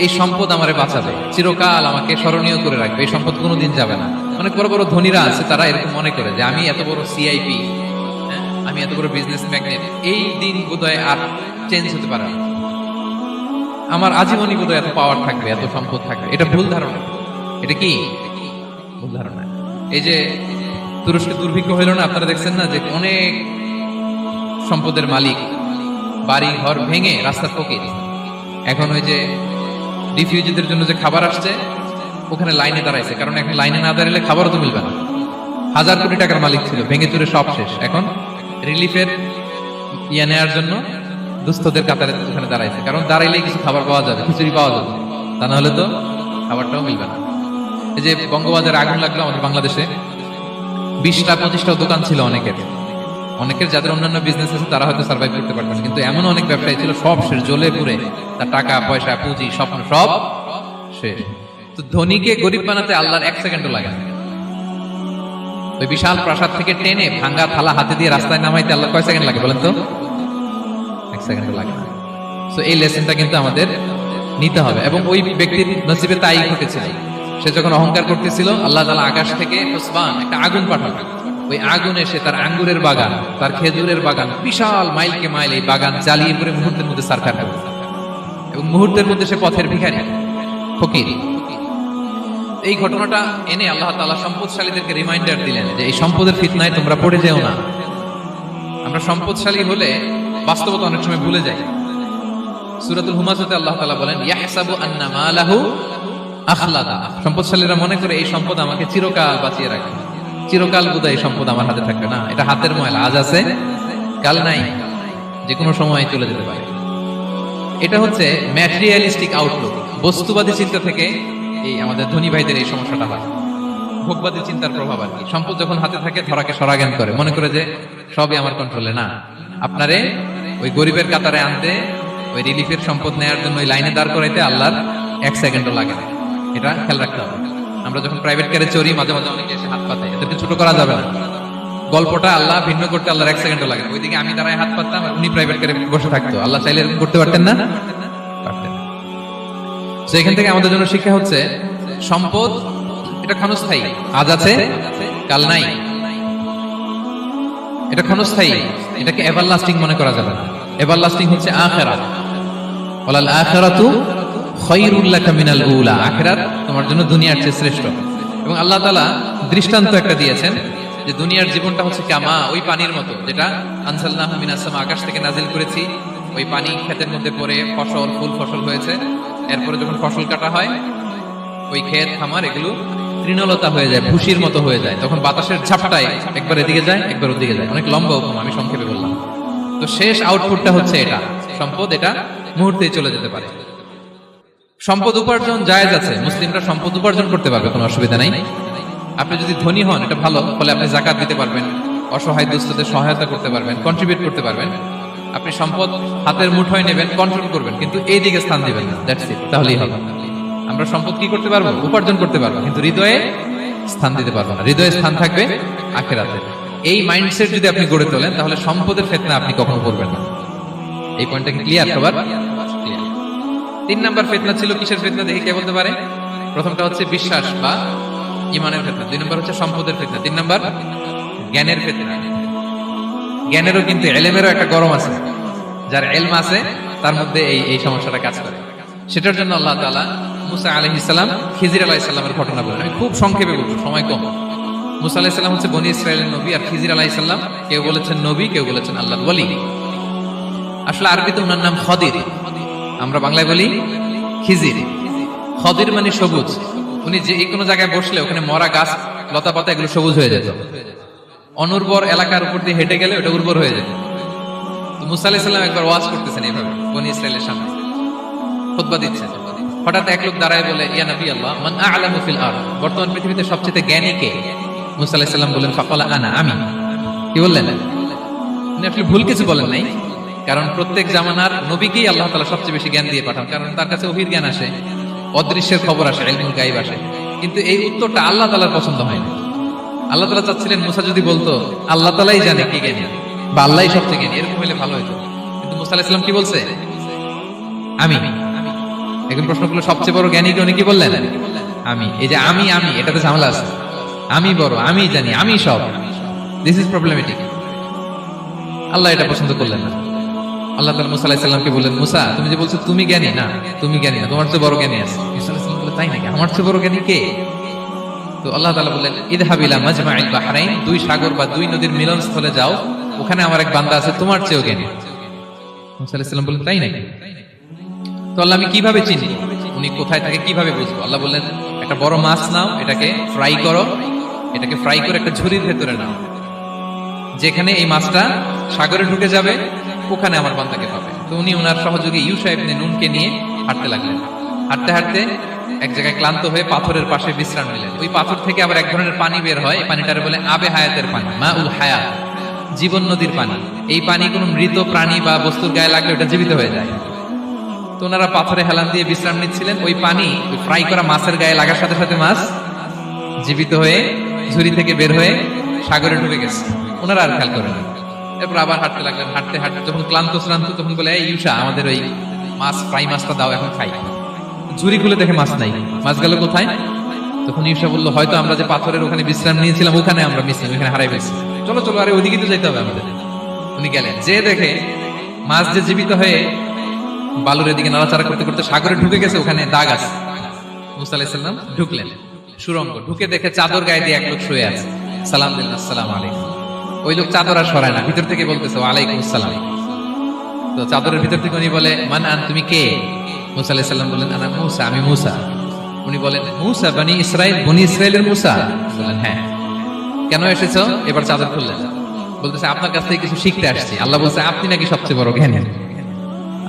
এই সম্পদ আমারে বাঁচাবে, চিরকাল আমাকে স্মরণীয় করে রাখবে, এই সম্পদ কোনোদিন যাবে না। অনেক বড় বড় ধনীরা আছে, তারা এরকম মনে করে যে আমি এত বড় সিআইপি, আমি এত বড় বিজনেস ম্যাগনেট, এই দিন বোধহয় আর চেঞ্জ হতে পারে না, আমার আজীবনই বোধহয় এত পাওয়ার থাকবে, এত সম্পদ থাকবে। এটা ভুল ধারণা। এটা কি ভুল ধারণা? এই যে তুরস্কে দুর্ভিক্ষ হইল না, আপনারা দেখছেন না যে অনেক সম্পদের মালিক বাড়ি ঘর ভেঙে রাস্তার ফকির। এখন ওই যে রিফিউজিদের জন্য যে খাবার আসছে ওখানে লাইনে দাঁড়াইছে, কারণ এখন লাইনে না দাঁড়ালে খাবারও তো মিলবে না। 1000 কোটি টাকার মালিক ছিল, ভেঙে চুরে সব শেষ। এখন রিলিফের নেওয়ার জন্য দুস্থদের কাতারে ওখানে দাঁড়াইছে, কারণ দাঁড়াইলেই কিছু খাবার পাওয়া যাবে, খিচুড়ি পাওয়া যাবে, তা না হলে তো খাবারটাও মিলবে না। এই যে বঙ্গবাজারে আগুন লাগলো আমাদের বাংলাদেশে, 20টা 25টা দোকান ছিল অনেকের যাদের অন্যান্য বিজনেস আছে তারা হয়তো সার্ভাইভ করতে পারবেন, কিন্তু এমন অনেক ব্যবসায়ী ছিল সব শেষ, জ্বলে পুড়ে, তার টাকা পয়সা পুঁজি স্বপ্ন সব শেষ। তো ধনীকে গরিব বানাতে আল্লাহর 1 সেকেন্ডও লাগে না। ওই বিশাল প্রাসাদ থেকে টেনে ভাঙ্গা থালা হাতে দিয়ে রাস্তায় নামাইতে আল্লাহ কয় সেকেন্ড লাগে বলেন তো? 1 সেকেন্ডও লাগে না। তো এই লেসনটা কিন্তু আমাদের নিতে হবে, এবং ওই ব্যক্তির নসিবে তাই ঘটেছিল। সে যখন অহংকার করতেছিল, আল্লাহ তাআলা আকাশ থেকে উসবান একটা আগুন পাঠালো। ওই আগুন এসে তার আঙ্গুরের বাগান, তার খেজুরের বাগান, বিশাল মাইলকে মাইল এই বাগান জ্বালিয়ে পড়ে মুহূর্তের মধ্যে সারখার করে, এবং মুহূর্তের মধ্যে সে পথের ভিখারি, ফকির। এই ঘটনাটা এনে আল্লাহ তাআলা সম্পদশালীদেরকে রিমাইন্ডার দিলেন যে এই সম্পদের ফিতনায় তোমরা পড়ে যেও না। আমরা সম্পদশালী হলে বাস্তবতা অনেক সময় ভুলে যাই। সূরাতুল হুমাযাতে আল্লাহ তাআলা বলেন, ইয়াহসাবু আন্না মালাহু আখলাদা। সম্পদশালীরা মনে করে এই সম্পদ আমাকে চিরকাল বাঁচিয়ে রাখবে, চিরকাল বোধহয় এই সম্পদ আমার হাতে থাকবে না, এটা হাতের ময়লা, আজ আছে কাল নাই, যে কোনো সময় চলে যেতে পারে। এটা হচ্ছে ম্যাটেরিয়ালিস্টিক আউটলুক, বস্তুবাদী চিন্তা থেকে এই আমাদের ধনী ভাইদের এই সমস্যাটা হয়। ভোগবাদী চিন্তার প্রভাব আর কি। সম্পদ যখন হাতে থাকে ধরাকে সরাজ্ঞান করে, মনে করে যে সবই আমার কন্ট্রোলে। না, আপনারে ওই গরিবের কাতারে আনতে, ওই রিলিফের সম্পদ নেওয়ার জন্য ওই লাইনে দাঁড় করাইতে আল্লাহর 1 সেকেন্ডও লাগে না। এটা খেয়াল রাখতে হবে। আমরা যখন প্রাইভেট কারে চড়ি, মাঝে মাঝে অনেকে এসে হাত পাতে, এদেরকে ছোট করা যাবে না। গল্পটা আল্লাহ ভিন্ন করতে আল্লাহর 1 সেকেন্ডও লাগে না। ওইদিকে আমি দাঁড়ায় হাত পাততাম আর উনি প্রাইভেট কারে বসে থাকতো, আল্লাহ চাইলে এরকম করতে পারতেন না? পারতেন। তো এখান থেকে আমাদের জন্য শিক্ষা হচ্ছে, সম্পদ এটা ক্ষণস্থায়ী, আজ আছে কাল নাই, এটা ক্ষণস্থায়ী, এটাকে এভারলাস্টিং মনে করা যাবে না। এভারলাস্টিং হচ্ছে আখিরাত। ওয়ালাল আখিরাতু খায়রুল লাকা মিনাল উলা। আখিরাত তোমার জন্য দুনিয়ার চেয়ে শ্রেষ্ঠ। এবং আল্লাহ তাআলা দৃষ্টান্ত একটা দিয়েছেন যে দুনিয়ার জীবনটা হচ্ছে কামা, ওই পানির মতো, যেটা আনসালনাহু মিনাস সামা, আকাশ থেকে নাজিল করেছি। ওই পানি ক্ষেতের মধ্যে পড়ে ফসল, ফুল ফসল হয়েছে। এরপরে যখন ফসল কাটা হয়, ওই ক্ষেত খামার এগুলো তৃণলতা হয়ে যায়, ভুসির মতো হয়ে যায়। তখন বাতাসের ঝাপটায় একবার এদিকে যায়, একবার ওদিকে যায়। অনেক লম্বা উপমা, আমি সংক্ষেপে বললাম। তো শেষ আউটপুটটা হচ্ছে এটা, সম্পদ এটা মুহূর্তেই চলে যেতে পারে। সম্পদ উপার্জন জায়েজ আছে, মুসলিমরা সম্পদ উপার্জন করতে পারবে, কোনো অসুবিধা নাই। আপনি যদি ধনী হন এটা ভালো, ফলে আপনি যাকাত দিতে পারবেন, অসহায় দুস্থদের সহায়তা করতে পারবেন, কন্ট্রিবিউট করতে পারবেন। আপনি সম্পদ হাতের মুঠোয় নেবেন, কন্ট্রোল করবেন, কিন্তু এই দিকে স্থান দিবেন না, দ্যাটস ইট, তাহলেই হবে। আমরা সম্পদ কি করতে পারবো? উপার্জন করতে পারবো, কিন্তু হৃদয়ে স্থান দিতে পারবো না। হৃদয়ে স্থান থাকবে আখিরাতে। এই মাইন্ডসেট যদি আপনি গড়ে তোলেন, তাহলে সম্পদের ফিতনা আপনি কখনো পড়বেন না। এই পয়েন্টটা কি ক্লিয়ার সবার? ক্লিয়ার। 3 নাম্বার ফিতনা ছিল কিসের ফিতনা, দেখি কে বলতে পারে? প্রথমটা হচ্ছে বিশ্বাস বা ঈমানের ফিতনা, 2 নাম্বার হচ্ছে সম্পদের ফিতনা, 3 নাম্বার জ্ঞানের ফিতনা। জ্ঞানেরও কিন্তু ইলমেরও একটা গরম আছে। যার ইলম আছে তার মধ্যে এই সমস্যাটা কাজ করে। সেটার জন্য আল্লাহ তাআলা মুসা আলাইহিস সালাম, খিজির আলাইহিস সালামের ঘটনা বলেন। আমি খুব সংক্ষেপে বলবো, সময় কম। মুসা আলাইহিস সালাম হচ্ছে বনি ইসরাইলের নবী, আর খিজির আলাইহিস সালাম কেউ বলেছেন নবী, কেউ বলেছেন আল্লাহর ওলি। আসলে আরবিতে ওনার নাম খদির, আমরা বাংলায় বলি খিজির। খদির মানে সবুজ। উনি যে কোনো জায়গায় বসলে ওখানে মরা গাছ, লতা পাতা এগুলো সবুজ হয়ে যেত। অনুর্বর এলাকার উপর দিয়ে হেঁটে গেলে ওটা উর্বর হয়ে যেত। তো মুসা আলাইহিস সালাম একবার ওয়াজ করতেছেন এইভাবে বনি ইসরাইলের সামনে, খুতবা দিচ্ছেন। হঠাৎ এক লোক দাঁড়ায় বলে, ইয়া নবী আল্লাহ, মান আ'লামু ফিল আরদ, বর্তমান পৃথিবীতে সবচেয়ে জ্ঞানী কে? মুসা আলাইহিস সালাম বলেন, ফাকালা আনা, আমি। কি বললেন? উনি আসলে ভুল কিছু বলেন নাই, কারণ প্রত্যেক জামানার নবীকেই আল্লাহ তাআলা সবচেয়ে বেশি জ্ঞান দিয়ে পাঠান, কারণ তার কাছে ওহীর জ্ঞান আসে, অদৃশ্যের খবর আসে, ইলমুল গায়ব আসে। কিন্তু এই উত্তরটা আল্লাহ তাআলার পছন্দ হয় না। আল্লাহ তাআলা চাচ্ছিলেন মুসা যদি বলতো আল্লাহ তাআলাই জানে কি জ্ঞানী বা আল্লাহই সবচেয়ে জ্ঞানী, এরকম হলে ভালো হতো। কিন্তু মুসা আলাইহিস সালাম কি বলছে? আমি। এখন প্রশ্ন করলো, সবচেয়ে বড় জ্ঞানী কে? উনি কি বললেন? আমি। এই যে আমি, এটাতে ঝামেলা আছে। আমি বড়, আমি জানি, আমি সব, দিস ইজ প্রবলেমেটিক। আল্লাহ এটা পছন্দ করলেন না। আল্লাহ তাআলা মুসা আলাইহিস সালামকে বললেন, মুসা তুমি যে বলছো তুমি জ্ঞানী, না তুমি জ্ঞানী না, তোমার চেয়ে বড় জ্ঞানী আছে। মুসা আলাইহিস সালাম বললেন, তাই নাকি? আমার চেয়ে বড় জ্ঞানী কে? তো আল্লাহ তাআলা বললেন, ইযহাব ইলা মাজমা'ইল বাহরাইন, 2 সাগর বা 2 নদীর মিলনস্থলে যাও, ওখানে আমার এক বান্দা আছে তোমার চেয়েও জ্ঞানী। মুসা আলাইহিস সালাম বললেন, তাই নাকি? তো আল্লাহ, আমি কিভাবে চিনি উনি কোথায় থাকে, কিভাবে বুঝবো? আল্লাহ বললেন, একটা বড় মাছ নাও, এটাকে ফ্রাই করো, এটাকে ফ্রাই করে একটা ঝুড়ির ভেতরে নাও, যেখানে এই মাছটা সাগরে ঢুকে যাবে ওখানে আমার বান্দাকে পাবে। তো উনি ওনার সহযোগী ইউশা ইবনে নুনকে নিয়ে হাঁটতে লাগলেন। হাঁটতে হাঁটতে এক জায়গায় ক্লান্ত হয়ে পাথরের পাশে বিশ্রাম নিলেন। ওই পাথর থেকে আবার এক ধরনের পানি বের হয়, এই পানিটারে বলে আবে হায়াতের পানি, মাউল হায়াত, জীবন নদীর পানি। এই পানি কোনো মৃত প্রাণী বা বস্তুর গায়ে লাগলে ওটা জীবিত হয়ে যায়। তো ওনারা পাথরে হেলান দিয়ে বিশ্রাম নিচ্ছিলেন। ওই পানি ফ্রাই করা মাছের গায়ে লাগার সাথে সাথে মাছ জীবিত হয়ে ঝুড়ি থেকে বের হয়ে সাগরে ঢুকে গেছে। ওনারা আর খেয়াল করেন। এরপর আবার হাঁটতে লাগলেন। হাঁটতে হাঁটতে যখন ক্লান্ত শ্রান্ত, তখন বলে, এই ইউশা, আমাদের ওই মাছ, ফ্রাই মাছটা দাও, এখন খাই। ঝুড়ি খুলে দেখে মাছ নাই। মাছ গেল কোথায়? তখন ইউসা বললো, হয়তো আমরা যে পাথরের ওখানে বিশ্রাম নিয়েছিলাম ওখানে আমরা মিসলাম, ওখানে হারাই ফেলছি, চলো চলো, আরে ওইদিকে তো যেতে হবে আমাদের। উনি গেলেন, যে দেখে মাছ যে জীবিত হয়ে বালুর এদিকে নাড়াচাড়া করতে করতে সাগরে ঢুকে গেছে, ওখানে দাগ আছে। মুসা আলাইহিস সালাম ঢুকলেন সুরঙ্গ, ঢুকে দেখে চাদর গায়ে দিয়ে এক লোক শুয়ে আছে। সালাম দিলেন, আসসালামু আলাইকুম। ওই লোক চাদর আর সরায় না, ভিতর থেকে বলতেছে ওয়ালাইকুম আসসালাম। তো চাদরের ভিতর থেকে উনি বলে, মান আন, তুমি কে? মুসা আলাইহিস সালাম বললেন, আনা মুসা, আমি মুসা। উনি বলেন, মুসা বনি ইসরাইল, বনি ইসরাইলের মুসা? বললেন, হ্যাঁ। কেন এসেছো? এবার চাদর খুললেন, বলতেছে আপনার কাছ থেকে কিছু শিখতে আসছি। আল্লাহ বলছে আপনি নাকি সবচেয়ে বড় জ্ঞানী।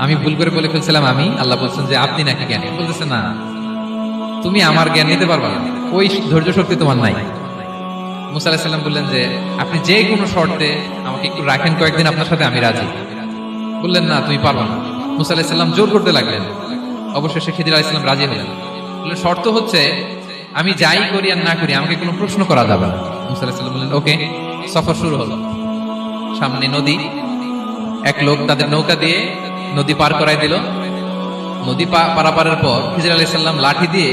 আমি ভুল করে বলে ফেলছিলাম আমি, আল্লাহ বলছেন যে আপনি নাকি জ্ঞানী। বলতেছে না, তুমি আমার জ্ঞান নিতে পারবা না, ওই ধৈর্য শক্তি তোমার নাই। মুসা আলাইহিস সালাম বললেন যে আপনি যে কোনো শর্তে আমাকে একটু রাখেন কয়েকদিন আপনার সাথে, আমি রাজি। বললেন না, তুমি পারবা না। মুসা আলাইহিস সালাম জোর করতে লাগলেন, অবশেষে খিদির আলাইহিস সালাম রাজি হলেন। বললেন শর্ত হচ্ছে আমি যাই করি আর না করি আমাকে কোনো প্রশ্ন করা যাবে না। মুসা আলাইহিস সালাম বললেন ওকে। সফর শুরু হলো। সামনে নদী, এক লোক তাদের নৌকা দিয়ে নদী পার করাই দিল। নদী পারাপারের পর খিজির আলাইহিস সালাম লাঠি দিয়ে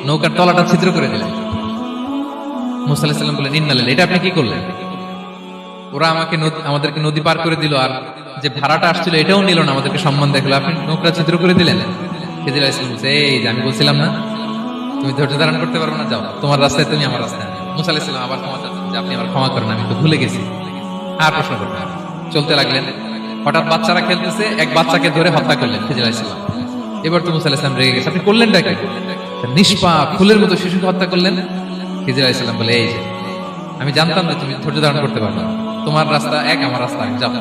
নৌকার তলাটা ছিদ্র করে দিলেন। মুসা আলাইহিস সালাম বললেন, ইন্না লিল্লাহি, এটা আপনি কি করলেন? ওরা আমাদেরকে নদী পার করে দিল, আর যে ভাড়াটা আসছিল এটাও নিল না, আমাদেরকে সম্মান দেখলো, আপনি নৌকা ছিদ্র করে দিলেন। খিজির আলাইহিস সালাম বলছে, এই যে আমি বলছিলাম না তুমি ধৈর্য ধারণ করতে পারবে না, যাও তোমার রাস্তায় তুমি, আমার রাস্তায়। মুসা আলাইহিস সালাম আবার ক্ষমা চাচ্ছেন যে আপনি আমার ক্ষমা করেন, আমি তো ভুলে গেছি, আর প্রশ্ন করবেন না। চলতে লাগলেন। হঠাৎ বাচ্চারা খেলতেছে, এক বাচ্চাকে ধরে হত্যা করলেন খিজির আলাইহিস সালাম। এবার তো মুসা আলাইহিস সালাম রেগে গেছে, আপনি করলেনটা কি? নিষ্পাপ ফুলের মতো শিশুকে হত্যা করলেন। খিজির আলাইহিস সালাম বলে, এই যে আমি জানতাম যে তুমি ধৈর্য ধারণ করতে পারবে না, তোমার রাস্তা এক, আমার রাস্তা এক, যাও।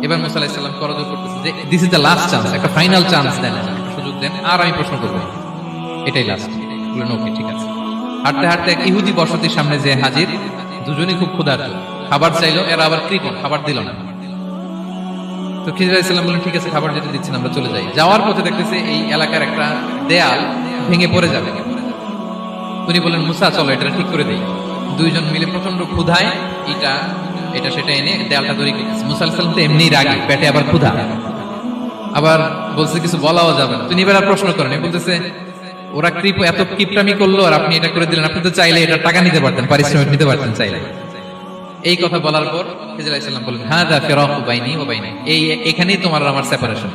এবার মুসা আলাইহিস সালাম করজোর করতেছে যে this is the last chance, একটা ফাইনাল চান্স দেন, একটা সুযোগ দেন, আর আমি প্রশ্ন করবো, এটাই লাস্ট। বললেন ওকে, ঠিক আছে। হাঁটতে হাঁটতে এক ইহুদি বসতির সামনে যে হাজির, দুজনই খুব ক্ষুধার্ত, খাবার চাইলো, এরা আবার কৃপণ, খাবার দিল না। তো খিজির আলাইহিস সালাম বললেন ঠিক আছে, খাবার যেতে দিচ্ছেন, আমরা চলে যাই। যাওয়ার পথে দেখতেছে এই এলাকার একটা দেয়াল ভেঙে পড়ে যাবে। উনি বললেন মুসা চলো এটা ঠিক করে দেই। দুইজন মিলে প্রচন্ড ক্ষুধায় এটা সেটা এনে দেয়ালটা তৈরি করতেছে। মুসা আলাইহিস সালাম তো এমনি রাগী, পেটে আবার ক্ষুধা, আবার বলছে কিছু বলাও যাবে না। তিনি এবার আর প্রশ্ন করেন, বলতেছে ওরা এত কিপটামি করলো আর আপনি এটা করে দিলেন, আপনি তো চাইলে এটা টাকা নিতে পারতেন, পারিশ্রমিক নিতে পারতেন চাইলে। এই কথা বলার পর খিজির আলাইহিস সালাম বললেন, হাযা ফিরাকু বাইনি ওয়া বাইনাক, এখানেই তোমার আর আমার সেপারেশন,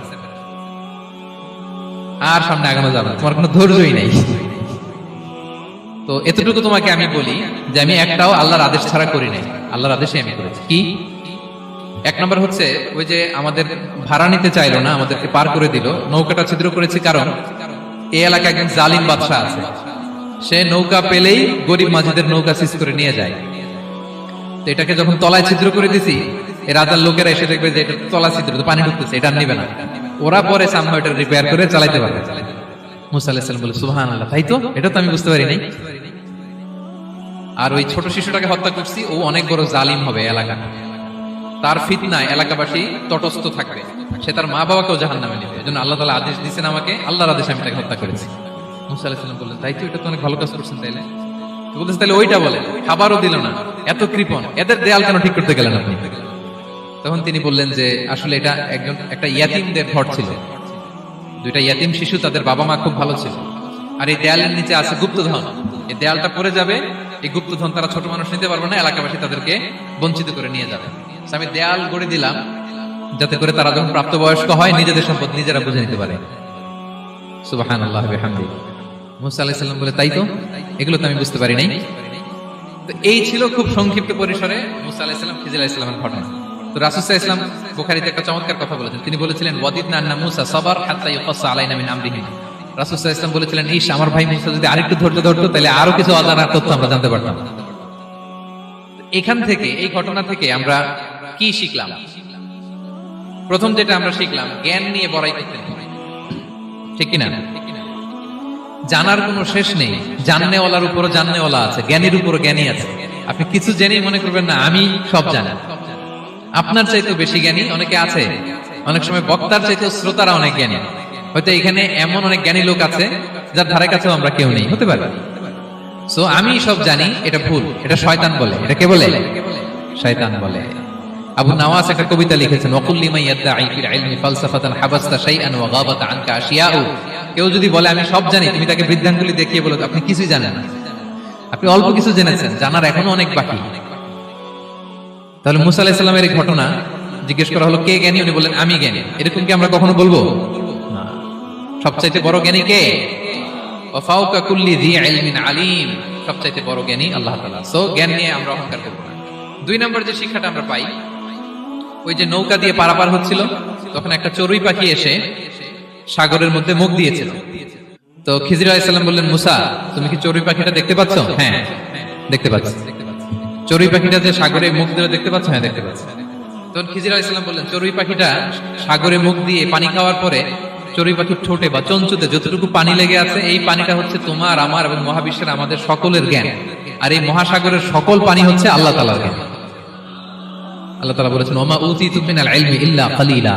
আর সামনে আগানো যাবে না, তোমার কোনো ধৈর্যই নাই। তো এতটুকু তোমাকে আমি বলি যে আমি একটাও আল্লাহর আদেশ ছাড়া করি নাই, আল্লাহর আদেশে আমি করেছি। কি? এক নম্বর হচ্ছে ওই যে আমাদের ভাড়া নিতে চাইলো না, আমাদেরকে পার করে দিল, নৌকাটা ছিদ্র করেছি কারণ এই এলাকায় একজন জালিম বাদশা আছে, সে নৌকা পেলেই গরিব মাঝিদের নৌকা সিজ করে নিয়ে যায়। তো এটাকে যখন তলায় ছিদ্র করে দিছি, এই রাজার লোকেরা এসে দেখবে যে এটা তলা ছিদ্র, তো পানি ঢুকতেছে, এটা নিবে না, ওরা পরে সামহাও এটা রিপেয়ার করে চালাইতে পারবে। মুসা আলাইহিস সালাম বলে সুবহানাল্লাহ, তাই তো, এটা তো আমি বুঝতে পারি নাই। আর ওই ছোট শিশুটাকে হত্যা করছি, ও অনেক বড় জালিম হবে এলাকা, তার ফিতনায় এলাকাবাসী তটস্থ থাকবে, সে তার মা বাবাকেও জাহান্নামে নেবে, এজন্য আল্লাহ তাআলা আদেশ দিয়েছেন আমাকে, আল্লাহর আদেশে আমি তাকে হত্যা করেছি। মুসা আলাইহিস সালাম বললেন তাই তো, এটা তো অনেক ভালো কাজ করছেন। তাইলে বলতেছে তাহলে ওইটা বলে, খাবারও দিল না, এত কৃপণ, এদের দেয়াল কেন ঠিক করতে গেলেন আপনি? তখন তিনি বললেন যে আসলে এটা একটা ইয়াতিমদের ঘর ছিল, দুইটা ইয়াতিম শিশু, তাদের বাবা মা খুব ভালো ছিল, আর এই দেয়ালের নিচে আছে গুপ্তধন, এই দেয়ালটা পড়ে যাবে, এই গুপ্তধন তারা ছোট মানুষ নিতে পারবে না, এলাকাবাসী তাদেরকে বঞ্চিত করে নিয়ে যাবে। আমি দেয়াল গড়ে দিলাম যাতে করে তারা যখন প্রাপ্তবয়স্ক হয় নিজেদের সম্পদ নিজেরা বুঝে নিতে পারে। সুবহানাল্লাহ ওয়া বিহামদিহি। মুসা আলাইহিস সালাম বলে তাই তো, এগুলো তো আমি বুঝতে পারি নাই। তো এই ছিল খুব সংক্ষিপ্ত পরিসরে মুসা আলাইহিস সালাম খিজির আলাইহিস সালামের ঘটনা। তো রাসূল সাল্লাল্লাহু আলাইহি ওয়াসাল্লাম বুখারীতে একটা চমৎকার কথা বলেছেন, তিনি বলেছিলেন ওয়াদিদনা আন্না মুসা সাবার হাত্তা ইউকাসসা আলাইনা মিন আমরিহি। রাসূল সাল্লাল্লাহু আলাইহি ওয়াসাল্লাম বলেছিলেন ইস, আমার ভাই মুসা যদি আরেকটু ধৈর্য ধরতো তাহলে আরো কিছু অজানা তথ্য আমরা জানতে পারতাম। এখান থেকে, এই ঘটনা থেকে আমরা কি শিখলাম? প্রথম যেটা আমরা শিখলাম, জ্ঞান নিয়ে বড়াই করতে নেই, ঠিক কিনা? জানার কোনো শেষ নেই, জাননেওয়ালার উপরও জাননেওয়ালা আছে, জ্ঞানীর উপরও জ্ঞানী আছে। আপনি কিছু জেনেই মনে করবেন না আমি সব জানি, আপনার চাইতেও বেশি জ্ঞানী অনেকে আছে। অনেক সময় বক্তার চাইতেও শ্রোতারা অনেক জ্ঞানী। হয়তো এখানে এমন অনেক জ্ঞানী লোক আছে যার ধারে কাছেও আমরা কেউ নেই, হতে পারে। সো আমি সব জানি, এটা ভুল, এটা শয়তান বলে। এটা কে বলে? শয়তান বলে। আবু নাওয়াস একটা কবিতা লিখেছেন, ওয়াকুল লিমান ইয়াদঈ ফিল ইলমি ফালসাফাতান হাবাসতা শাইআন ওয়া গাবাত আনকা আশিয়াউ। কেউ যদি বলে আমি সব জানি, তুমি তাকে বৃদ্ধাঙ্গুলি দেখিয়ে বলো আপনি কিছুই জানেন না, আপনি অল্প কিছু জেনেছেন, জানার এখনো অনেক বাকি। তাহলে মুসা আলাইহিস সালামের এই ঘটনা জিজ্ঞেস করা হলো কে জ্ঞানী, উনি বললেন আমি জ্ঞানী। এরকম কি আমরা কখনো বলবো না? সবচাইতে বড় জ্ঞানী কে? ওয়া ফাওকা কুল্লি যী ইলমিন আলিম, সবচাইতে বড় জ্ঞানী আল্লাহ তাআলা। সো জ্ঞান নিয়ে আমরা অহংকার করব না। 2 নম্বর যে শিক্ষাটা আমরা পাই, ওই যে নৌকা দিয়ে পারাপার হচ্ছিল, তখন একটা চড়ুই পাখি এসে সাগরের মধ্যে মুখ দিয়েছিল। তো খিজির আলাইহিস সালাম বললেন, মুসা তুমি কি চড়ুই পাখিটা দেখতে পাচ্ছ? হ্যাঁ দেখতে পাচ্ছি। চড়ুই পাখিটা যে সাগরে মুখ দিয়ে দেখতে পাচ্ছ? হ্যাঁ দেখতে পাচ্ছি। তখন খিজির আলাইহিস সালাম বললেন, চড়ুই পাখিটা সাগরে মুখ দিয়ে পানি খাওয়ার পরে চড়ুই পাখির ঠোঁটে বা চঞ্চুতে যতটুকু পানি লেগে আছে, এই পানিটা হচ্ছে তোমার, আমার এবং মহাবিশ্বের আমাদের সকলের জ্ঞান। আর এই মহাসাগরের সকল পানি হচ্ছে আল্লাহ তাআলার জ্ঞান। আল্লাহ তাআলা বলেছেন, ওমা উতিতু মিনাল ইলমি ইল্লা কালিলা,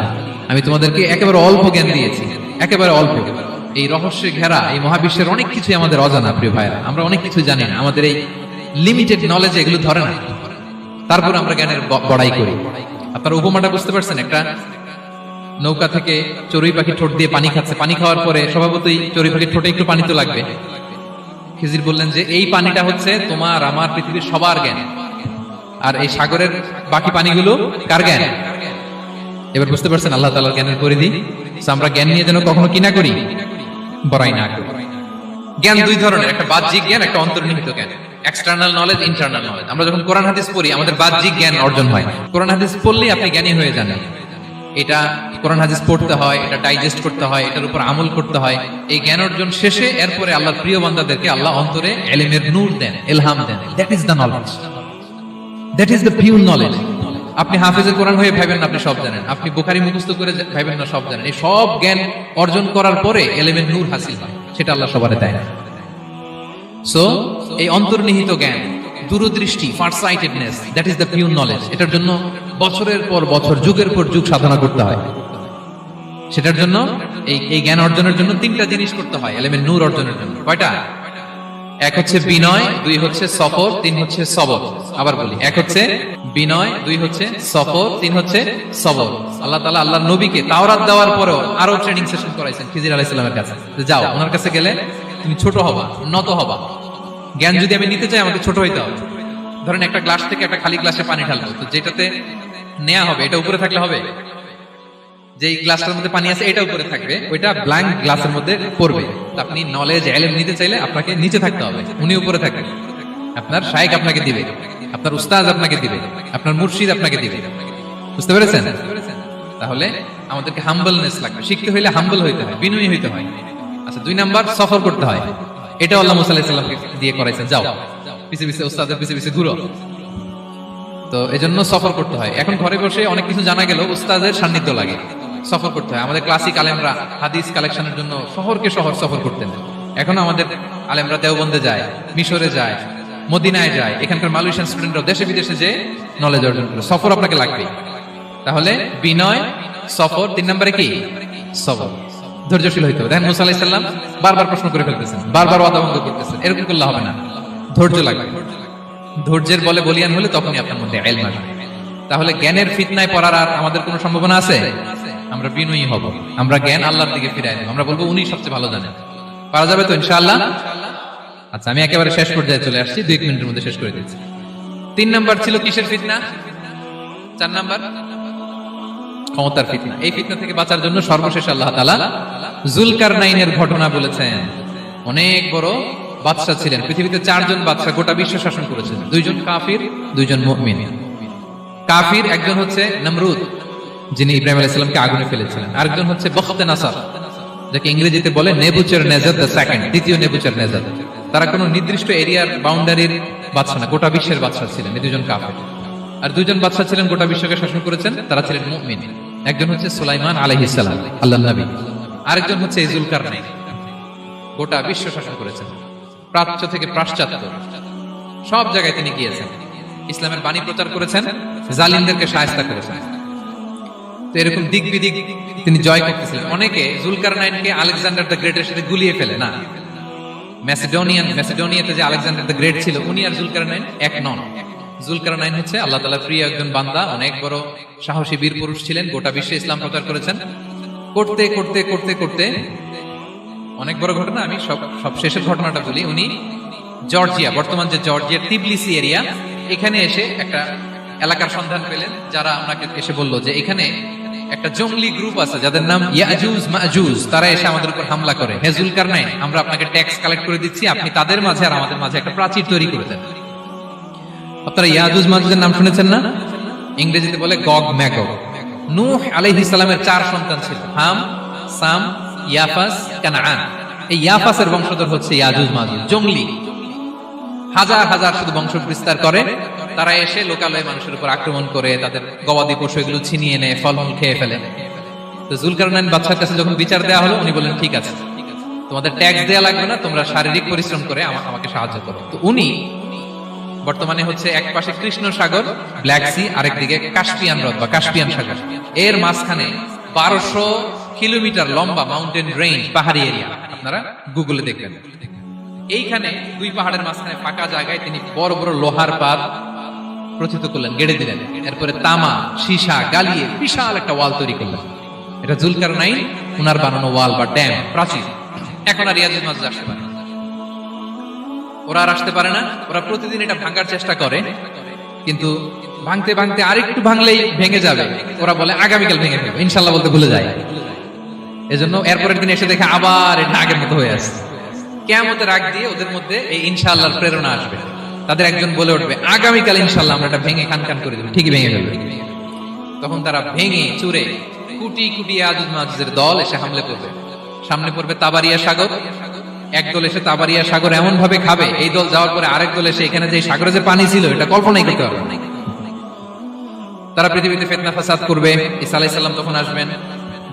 আমি তোমাদেরকে একেবারে অল্প জ্ঞান দিয়েছি, একেবারে অল্প। এই রহস্যে ঘেরা এই মহাবিশ্বের অনেক কিছুই আমাদের অজানা প্রিয় ভাইরা, আমরা অনেক কিছু জানি না, আমাদের এই লিমিটেড নলেজ এগুলো ধরে না, তারপর আমরা জ্ঞানের বড়াই করি। আপনারা উপমাটা বুঝতে পারছেন? একটা নৌকা থেকে চড়ুই পাখি ঠোঁট দিয়ে পানি খাচ্ছে, পানি খাওয়ার পরে স্বভাবতই চড়ুই পাখির ঠোঁটে একটু পানি তো লাগবে। খিজির বললেন যে এই পানিটা হচ্ছে তোমার, আমার, পৃথিবীর সবার জ্ঞান, আর এই সাগরের বাকি পানিগুলো কার জ্ঞান? এবার বুঝতে পারছেন আল্লাহ তাআলার জ্ঞানের পরিধি। আমরা জ্ঞান নিয়ে যেন কখনো কি না করি, বড়াই না করি। জ্ঞান 2 ধরনের, একটা বাহ্যিক জ্ঞান, একটা অন্তর্নিহিত জ্ঞান। External knowledge, internal knowledge. আমরা যখন কোরআন হাদিস পড়ি আমাদের বাহ্যিক জ্ঞান অর্জন হয়। কোরআন হাদিস পড়লেই আপনি জ্ঞানী হয়ে যান। এটা কোরআন হাদিস পড়তে হয়, এটা ডাইজেস্ট করতে হয়, এটার উপর আমল করতে হয়। এই জ্ঞান অর্জন শেষে এরপরে আল্লাহর প্রিয় বান্দাদেরকে আল্লাহ অন্তরে ইলমের নূর দেন, ইলহাম দেন। That is the knowledge, that is the pure knowledge. আপনি হাফেজে কোরআন হয়ে ভাবেন না আপনি সব জানেন, আপনি বুখারী মুখস্থ করে ভাবেন না সব জানেন। এই সব জ্ঞান অর্জন করার পরে ইলমের নূর হাসিল হয়, সেটা আল্লাহ সবারে দেয় না। সো এই অন্তর্নিহিত জ্ঞান, দূরদৃষ্টি, farsightedness, that is the pure knowledge. এটার জন্য বছরের পর বছর, যুগের পর যুগ সাধনা করতে হয়। সেটার জন্য এই জ্ঞান অর্জনের জন্য 3টা জিনিস করতে হয় ইলমের নূর অর্জনের জন্য। কয়টা? 1 হচ্ছে বিনয়, 2 হচ্ছে সফর, 3 হচ্ছে সবর। আবার বলি, 1 হচ্ছে বিনয়, 2 হচ্ছে সফর, 3 হচ্ছে সবর। আল্লাহ তাআলা আল্লাহর নবীকে তাওরাত দেওয়ার পরেও আরো ট্রেনিং সেশন করাইছেন খিজির আলাইহিস সালামের কাছে। যাও ওনার কাছে গেলে তুমি ছোট হবা, নত হবা। জ্ঞান যদি আমি নিতে চাই আমাকে ছোট হইতে হবে। ধরেন একটা গ্লাস থেকে একটা খালি গ্লাসে পানি ঢালবো, তো যেটাতে নেওয়া হবে এটা উপরে থাকলে হবে? যে গ্লাসটার মধ্যে পানি আছে এটা উপরে থাকবে, ওইটা ব্ল্যাঙ্ক গ্লাসের মধ্যে পড়বে। আপনি নলেজ ইলম নিতে চাইলে আপনাকে নিচে থাকতে হবে, উনি উপরে থাকবেন। আপনার শায়েখ আপনাকে দিবে, আপনার উস্তাদ আপনাকে দিবে, আপনার মুর্শিদ আপনাকে দিবে। বুঝতে পেরেছেন? তাহলে আমাদেরকে হাম্বলনেস লাগবে। শিখতে হইলে হাম্বল হইতে হয়, বিনয়ী হইতে হয়। আচ্ছা, 2 নাম্বার সফর করতে হয়। এটা আল্লাহ মুসা আলাইহিস সালামকে দিয়ে করাইছেন, যাও পিছে পিছে উস্তাদের পিছে পিছে ঘুরো। তো এজন্য সফর করতে হয়। এখন ঘরে বসে অনেক কিছু জানা গেল, উস্তাদের সান্নিধ্য লাগে, সফর করতে হয়। আমাদের ক্লাসিক আলেমরা হাদিস কালেকশনের জন্য শহরকে শহর সফর করতেন। এখন আমাদের আলেমরা দেওবন্দে যায়, মিশরে যায়, মদিনায় যায়। এখানকার মালয়েশিয়ান স্টুডেন্টরা দেশে বিদেশে যে নলেজ অর্জন করে। সফর আপনাকে লাগবে। তাহলে বিনয়, সফর, 3 নম্বরে কি? সবর। ধৈর্যশীল হইতে হবে। দেখেন মুসা আলাইহিস সালাম বারবার প্রশ্ন করে ফেলতেছেন, বারবার ওয়াদা ভঙ্গ করতেছেন। এরকম করলে হবে না, ধৈর্য লাগবে। ধৈর্যের বলে বলিয়ান হলে তখনই আপনার মধ্যে ইলম আসবে। তাহলে জ্ঞানের ফিতনায় পড়ার আর আমাদের কোনো সম্ভাবনা আছে? আমরা বিনয়ী হব, আমরা জ্ঞান আল্লাহর দিকে ফিরাই দেব, আমরা বলবো উনি সবচেয়ে ভালো জানেন। পারা যাবে তো ইনশাআল্লাহ? আচ্ছা, আমি একেবারে শেষ পর্যায়ে চলে আসছি, 2 মিনিটের মধ্যে শেষ করে দিচ্ছি। 3 নাম্বার ছিল কিসের ফিতনা? 4 নাম্বার ক্ষমতার ফিতনা। এই ফিতনা থেকে বাঁচার জন্য সর্বশেষ আল্লাহ তাআলা যুলকারনাইনের ঘটনা বলেছেন। অনেক বড় বাদশা ছিলেন, পৃথিবীতে 4 জন বাদশা গোটা বিশ্ব শাসন করেছেন। 2 জন কাফির, 2 জন মুমিন। কাফির একজন হচ্ছে নমরুদ, যিনি ইব্রাহিম আলাইহিস সালামকে আগুনে ফেলেছিলেন। আরেকজন হচ্ছে বখতে নাসার, যাকে ইংরেজিতে বলে নেবুচারনেজার দ্য সেকেন্ড, দ্বিতীয় নেবুচারনেজার। তারা কোনো নির্দিষ্ট এরিয়ার বাউন্ডারির বাদশা না, গোটা বিশ্বের বাদশা ছিলেন। এই 2 জন কাফির। আর 2 জন বাদশা ছিলেন গোটা বিশ্বকে শাসন করেছেন, তারা ছিলেন মুমিন। একজন হচ্ছে সুলাইমান আলাইহিস সালাম, আল্লাহর নবী। আরেকজন হচ্ছে যুলকারনাইন, গোটা বিশ্ব শাসন করেছেন, প্রাচ্য থেকে পাশ্চাত্য সব জায়গায় তিনি গিয়েছেন, ইসলামের বাণী প্রচার করেছেন, জালিমদেরকে শায়েস্তা করেছেন। তো এরকম দিক বিদিক তিনি জয় করতেছিলেন। অনেকে যুলকারনাইনকে আলেকজান্ডার দ্য গ্রেটের সাথে গুলিয়ে ফেলে না। ম্যাসিডোনিয়াতে যে আলেকজান্ডার দ্য গ্রেট ছিল, উনি আর যুলকারনাইন এক নন। যুলকারনাইন হচ্ছে আল্লাহ তাআলার প্রিয় একজন বান্দা, অনেক বড় সাহসী বীর পুরুষ ছিলেন, গোটা বিশ্বে ইসলাম প্রচার করেছেন। করতে করতে করতে করতে অনেক বড় ঘটনা, আমি সব শেষের ঘটনাটা বলি। উনি জর্জিয়া, বর্তমান যে জর্জিয়ার তিবলিসি এরিয়া, এখানে এসে একটা এলাকার সন্ধান পেলেন, যারা আমাকে এসে বলল যে এখানে একটা জঙ্গলি গ্রুপ আছে যাদের নাম ইয়াজুজ মাজুজ, তারা এসে আমাদের উপর হামলা করে। হে জুলকারনাইন, আমরা আপনাকে ট্যাক্স কালেক্ট করে দিচ্ছি, আপনি তাদের মাঝে আর আমাদের মাঝে একটা প্রাচীর তৈরি করে দেন। আপনারা ইয়াজুজ মাজুজের নাম শুনেছেন না? ইংরেজিতে বলে গগ ম্যাগগ। নূহ আলাইহিস সালামের 4 সন্তান ছিল, হাম, সাম, ইয়াফাস, কানাআন। এই ইয়াফাসের বংশধর হচ্ছে ইয়াজুজ মাজুজ, জঙ্গলি, হাজার হাজার শুধু বংশ বিস্তার করে। তারা এসে লোকালয়ে মানুষের উপর আক্রমণ করে, তাদের গবাদি পশু এগুলো ছিনিয়ে নেয়, ফলমূল খেয়ে ফেলে। তো জুলকারনাইন বাদশার কাছে যখন বিচার দেওয়া হলো, উনি বললেন ঠিক আছে, তোমাদের ট্যাক্স দেওয়া লাগবে না, তোমরা শারীরিক পরিশ্রম করে আমাকে সাহায্য করো। তো উনি বর্তমানে হচ্ছে এক পাশে কৃষ্ণ সাগর, ব্ল্যাক সি, আরেকদিকে কাস্পিয়ান হ্রদ বা কাস্পিয়ান সাগর, এর মাঝখানে 1200 কিলোমিটার লম্বা মাউন্টেন রেঞ্জ, পাহাড়ি এরিয়া। আপনারা গুগলে দেখবেন। এইখানে 2 পাহাড়ের মাঝখানে ফাঁকা জায়গায় তিনি বড় বড় লোহার পাত প্রথিত করলেন, গেড়ে দিলেন। এরপরে তামা, সীসা গালিয়ে বিশাল একটা ওয়াল তৈরি করলেন। এটা জুলকারনাইন উনার বানানো ওয়াল বা ড্যাম, প্রাচীর। এখন আর ইয়াজুজ মাজুজ আসতে পারে না, ওরা আর আসতে পারে না। ওরা প্রতিদিন এটা ভাঙার চেষ্টা করে, কিন্তু ভাঙতে ভাঙতে আরেকটু ভাঙলেই ভেঙে যাবে। ওরা বলে আগামীকাল ভেঙে ফেলবে, ইনশাল্লাহ বলতে ভুলে যায়। এজন্য এরপরের দিন এসে দেখে আবার এটা আগের মতো হয়ে আসছে। কিয়ামতের আগ দিয়ে ওদের মধ্যে এই ইনশাআল্লাহর প্রেরণা আসবে। তাদের একজন বলে উঠবে আগামীকাল ইনশাআল্লাহ আমরা এটা ভেঙে খান করে দেব, ঠিকই ভেঙে ফেলবে। তখন তারা ভেঙে চুরে কুটি কুটি ইয়াজুজ মাজুজের দল এসে হামলে পড়বে। সামনে পড়বে তাবারিয়া সাগর, এক দল এসে তাবারিয়া সাগর এমন ভাবে খাবে, এই দল যাওয়ার পরে আরেক দল এসে এখানে যে সাগরে যে পানি ছিল এটা কল্পনাই করতে পারবে না। তারা পৃথিবীতে ফিতনা ফাসাদ করবে। ঈসা আলাইহিস সালাম তখন আসবেন,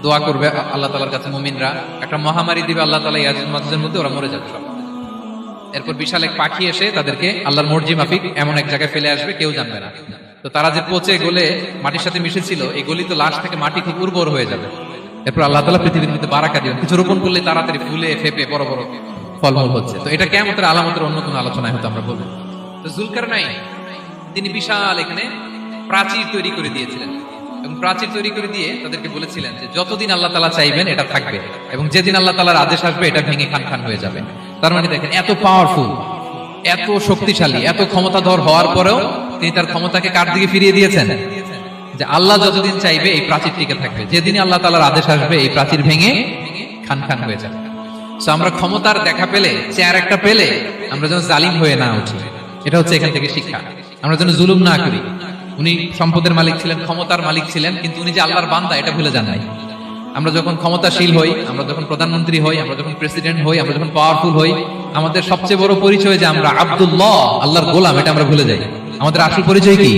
দোয়া করবে আল্লাহ তাআলার কাছে মুমিনরা, একটা মহামারী দিবে আল্লাহ তাআলা ইয়াজুজ মাজুজের মধ্যে, ওরা মরে যাবে সব। এরপর বিশাল এক পাখি এসে তাদেরকে আল্লাহর মর্জি মাফিক এমন এক জায়গায় ফেলে আসবে, কেউ জানবে না। তো তারা যে পচে গলে মাটির সাথে মিশেছিল, এই গলিত লাশ থেকে মাটি খুব উর্বর হয়ে যাবে। এরপর আল্লাহ তাআলা পৃথিবীর মধ্যে বারাকা দিবেন, কিছু রোপণ করলে তাড়াতাড়ি ফুলে ফেপে বড় বড় ফলমূল হচ্ছে। তো এটা কিয়ামতের আলামতের অন্য কোনো আলোচনায় হয়তো আমরা বলবো। তো জুলকারনাইন তিনি বিশাল এখানে প্রাচীর তৈরি করে দিয়েছিলেন, এবং প্রাচীর তৈরি করে দিয়ে তাদেরকে বলেছিলেন যে যতদিন আল্লাহ তাআলা চাইবেন এটা থাকবে, এবং যেদিন আল্লাহ তাআলার আদেশ আসবে এটা ভেঙে খান খান হয়ে যাবে। তার মানে দেখেন, এত পাওয়ারফুল, এত শক্তিশালী, এত ক্ষমতাধর হওয়ার পরেও তিনি তার ক্ষমতাকে কার দিকে ফিরিয়ে দিয়েছেন? যে আল্লাহ যতদিন চাইবে এই প্রাচীর টিকে থাকবে, যেদিন আল্লাহ তাআলার আদেশ আসবে এই প্রাচীর ভেঙে খান খান হয়ে যাবে। তো আমরা ক্ষমতার দেখা পেলে, চেয়ার একটা পেলে, আমরা যেন জালিম হয়ে না উঠি, এটা হচ্ছে এখান থেকে শিক্ষা। আমরা যেন জুলুম না করি। উনি সম্পদের মালিক ছিলেন, ক্ষমতার মালিক ছিলেন, কিন্তু উনি যে আল্লাহর বান্দা এটা ভুলে যান নাই। আমরা যখন ক্ষমতাশীল হই, আমরা যখন প্রধানমন্ত্রী হই, আমরা যখন প্রেসিডেন্ট হই, আমরা যখন পাওয়ারফুল হই, আমাদের সবচেয়ে বড় পরিচয় যে আমরা আব্দুল্লাহ, আল্লাহর গোলাম, এটা আমরা ভুলে যাই। আমাদের আসল পরিচয় কি?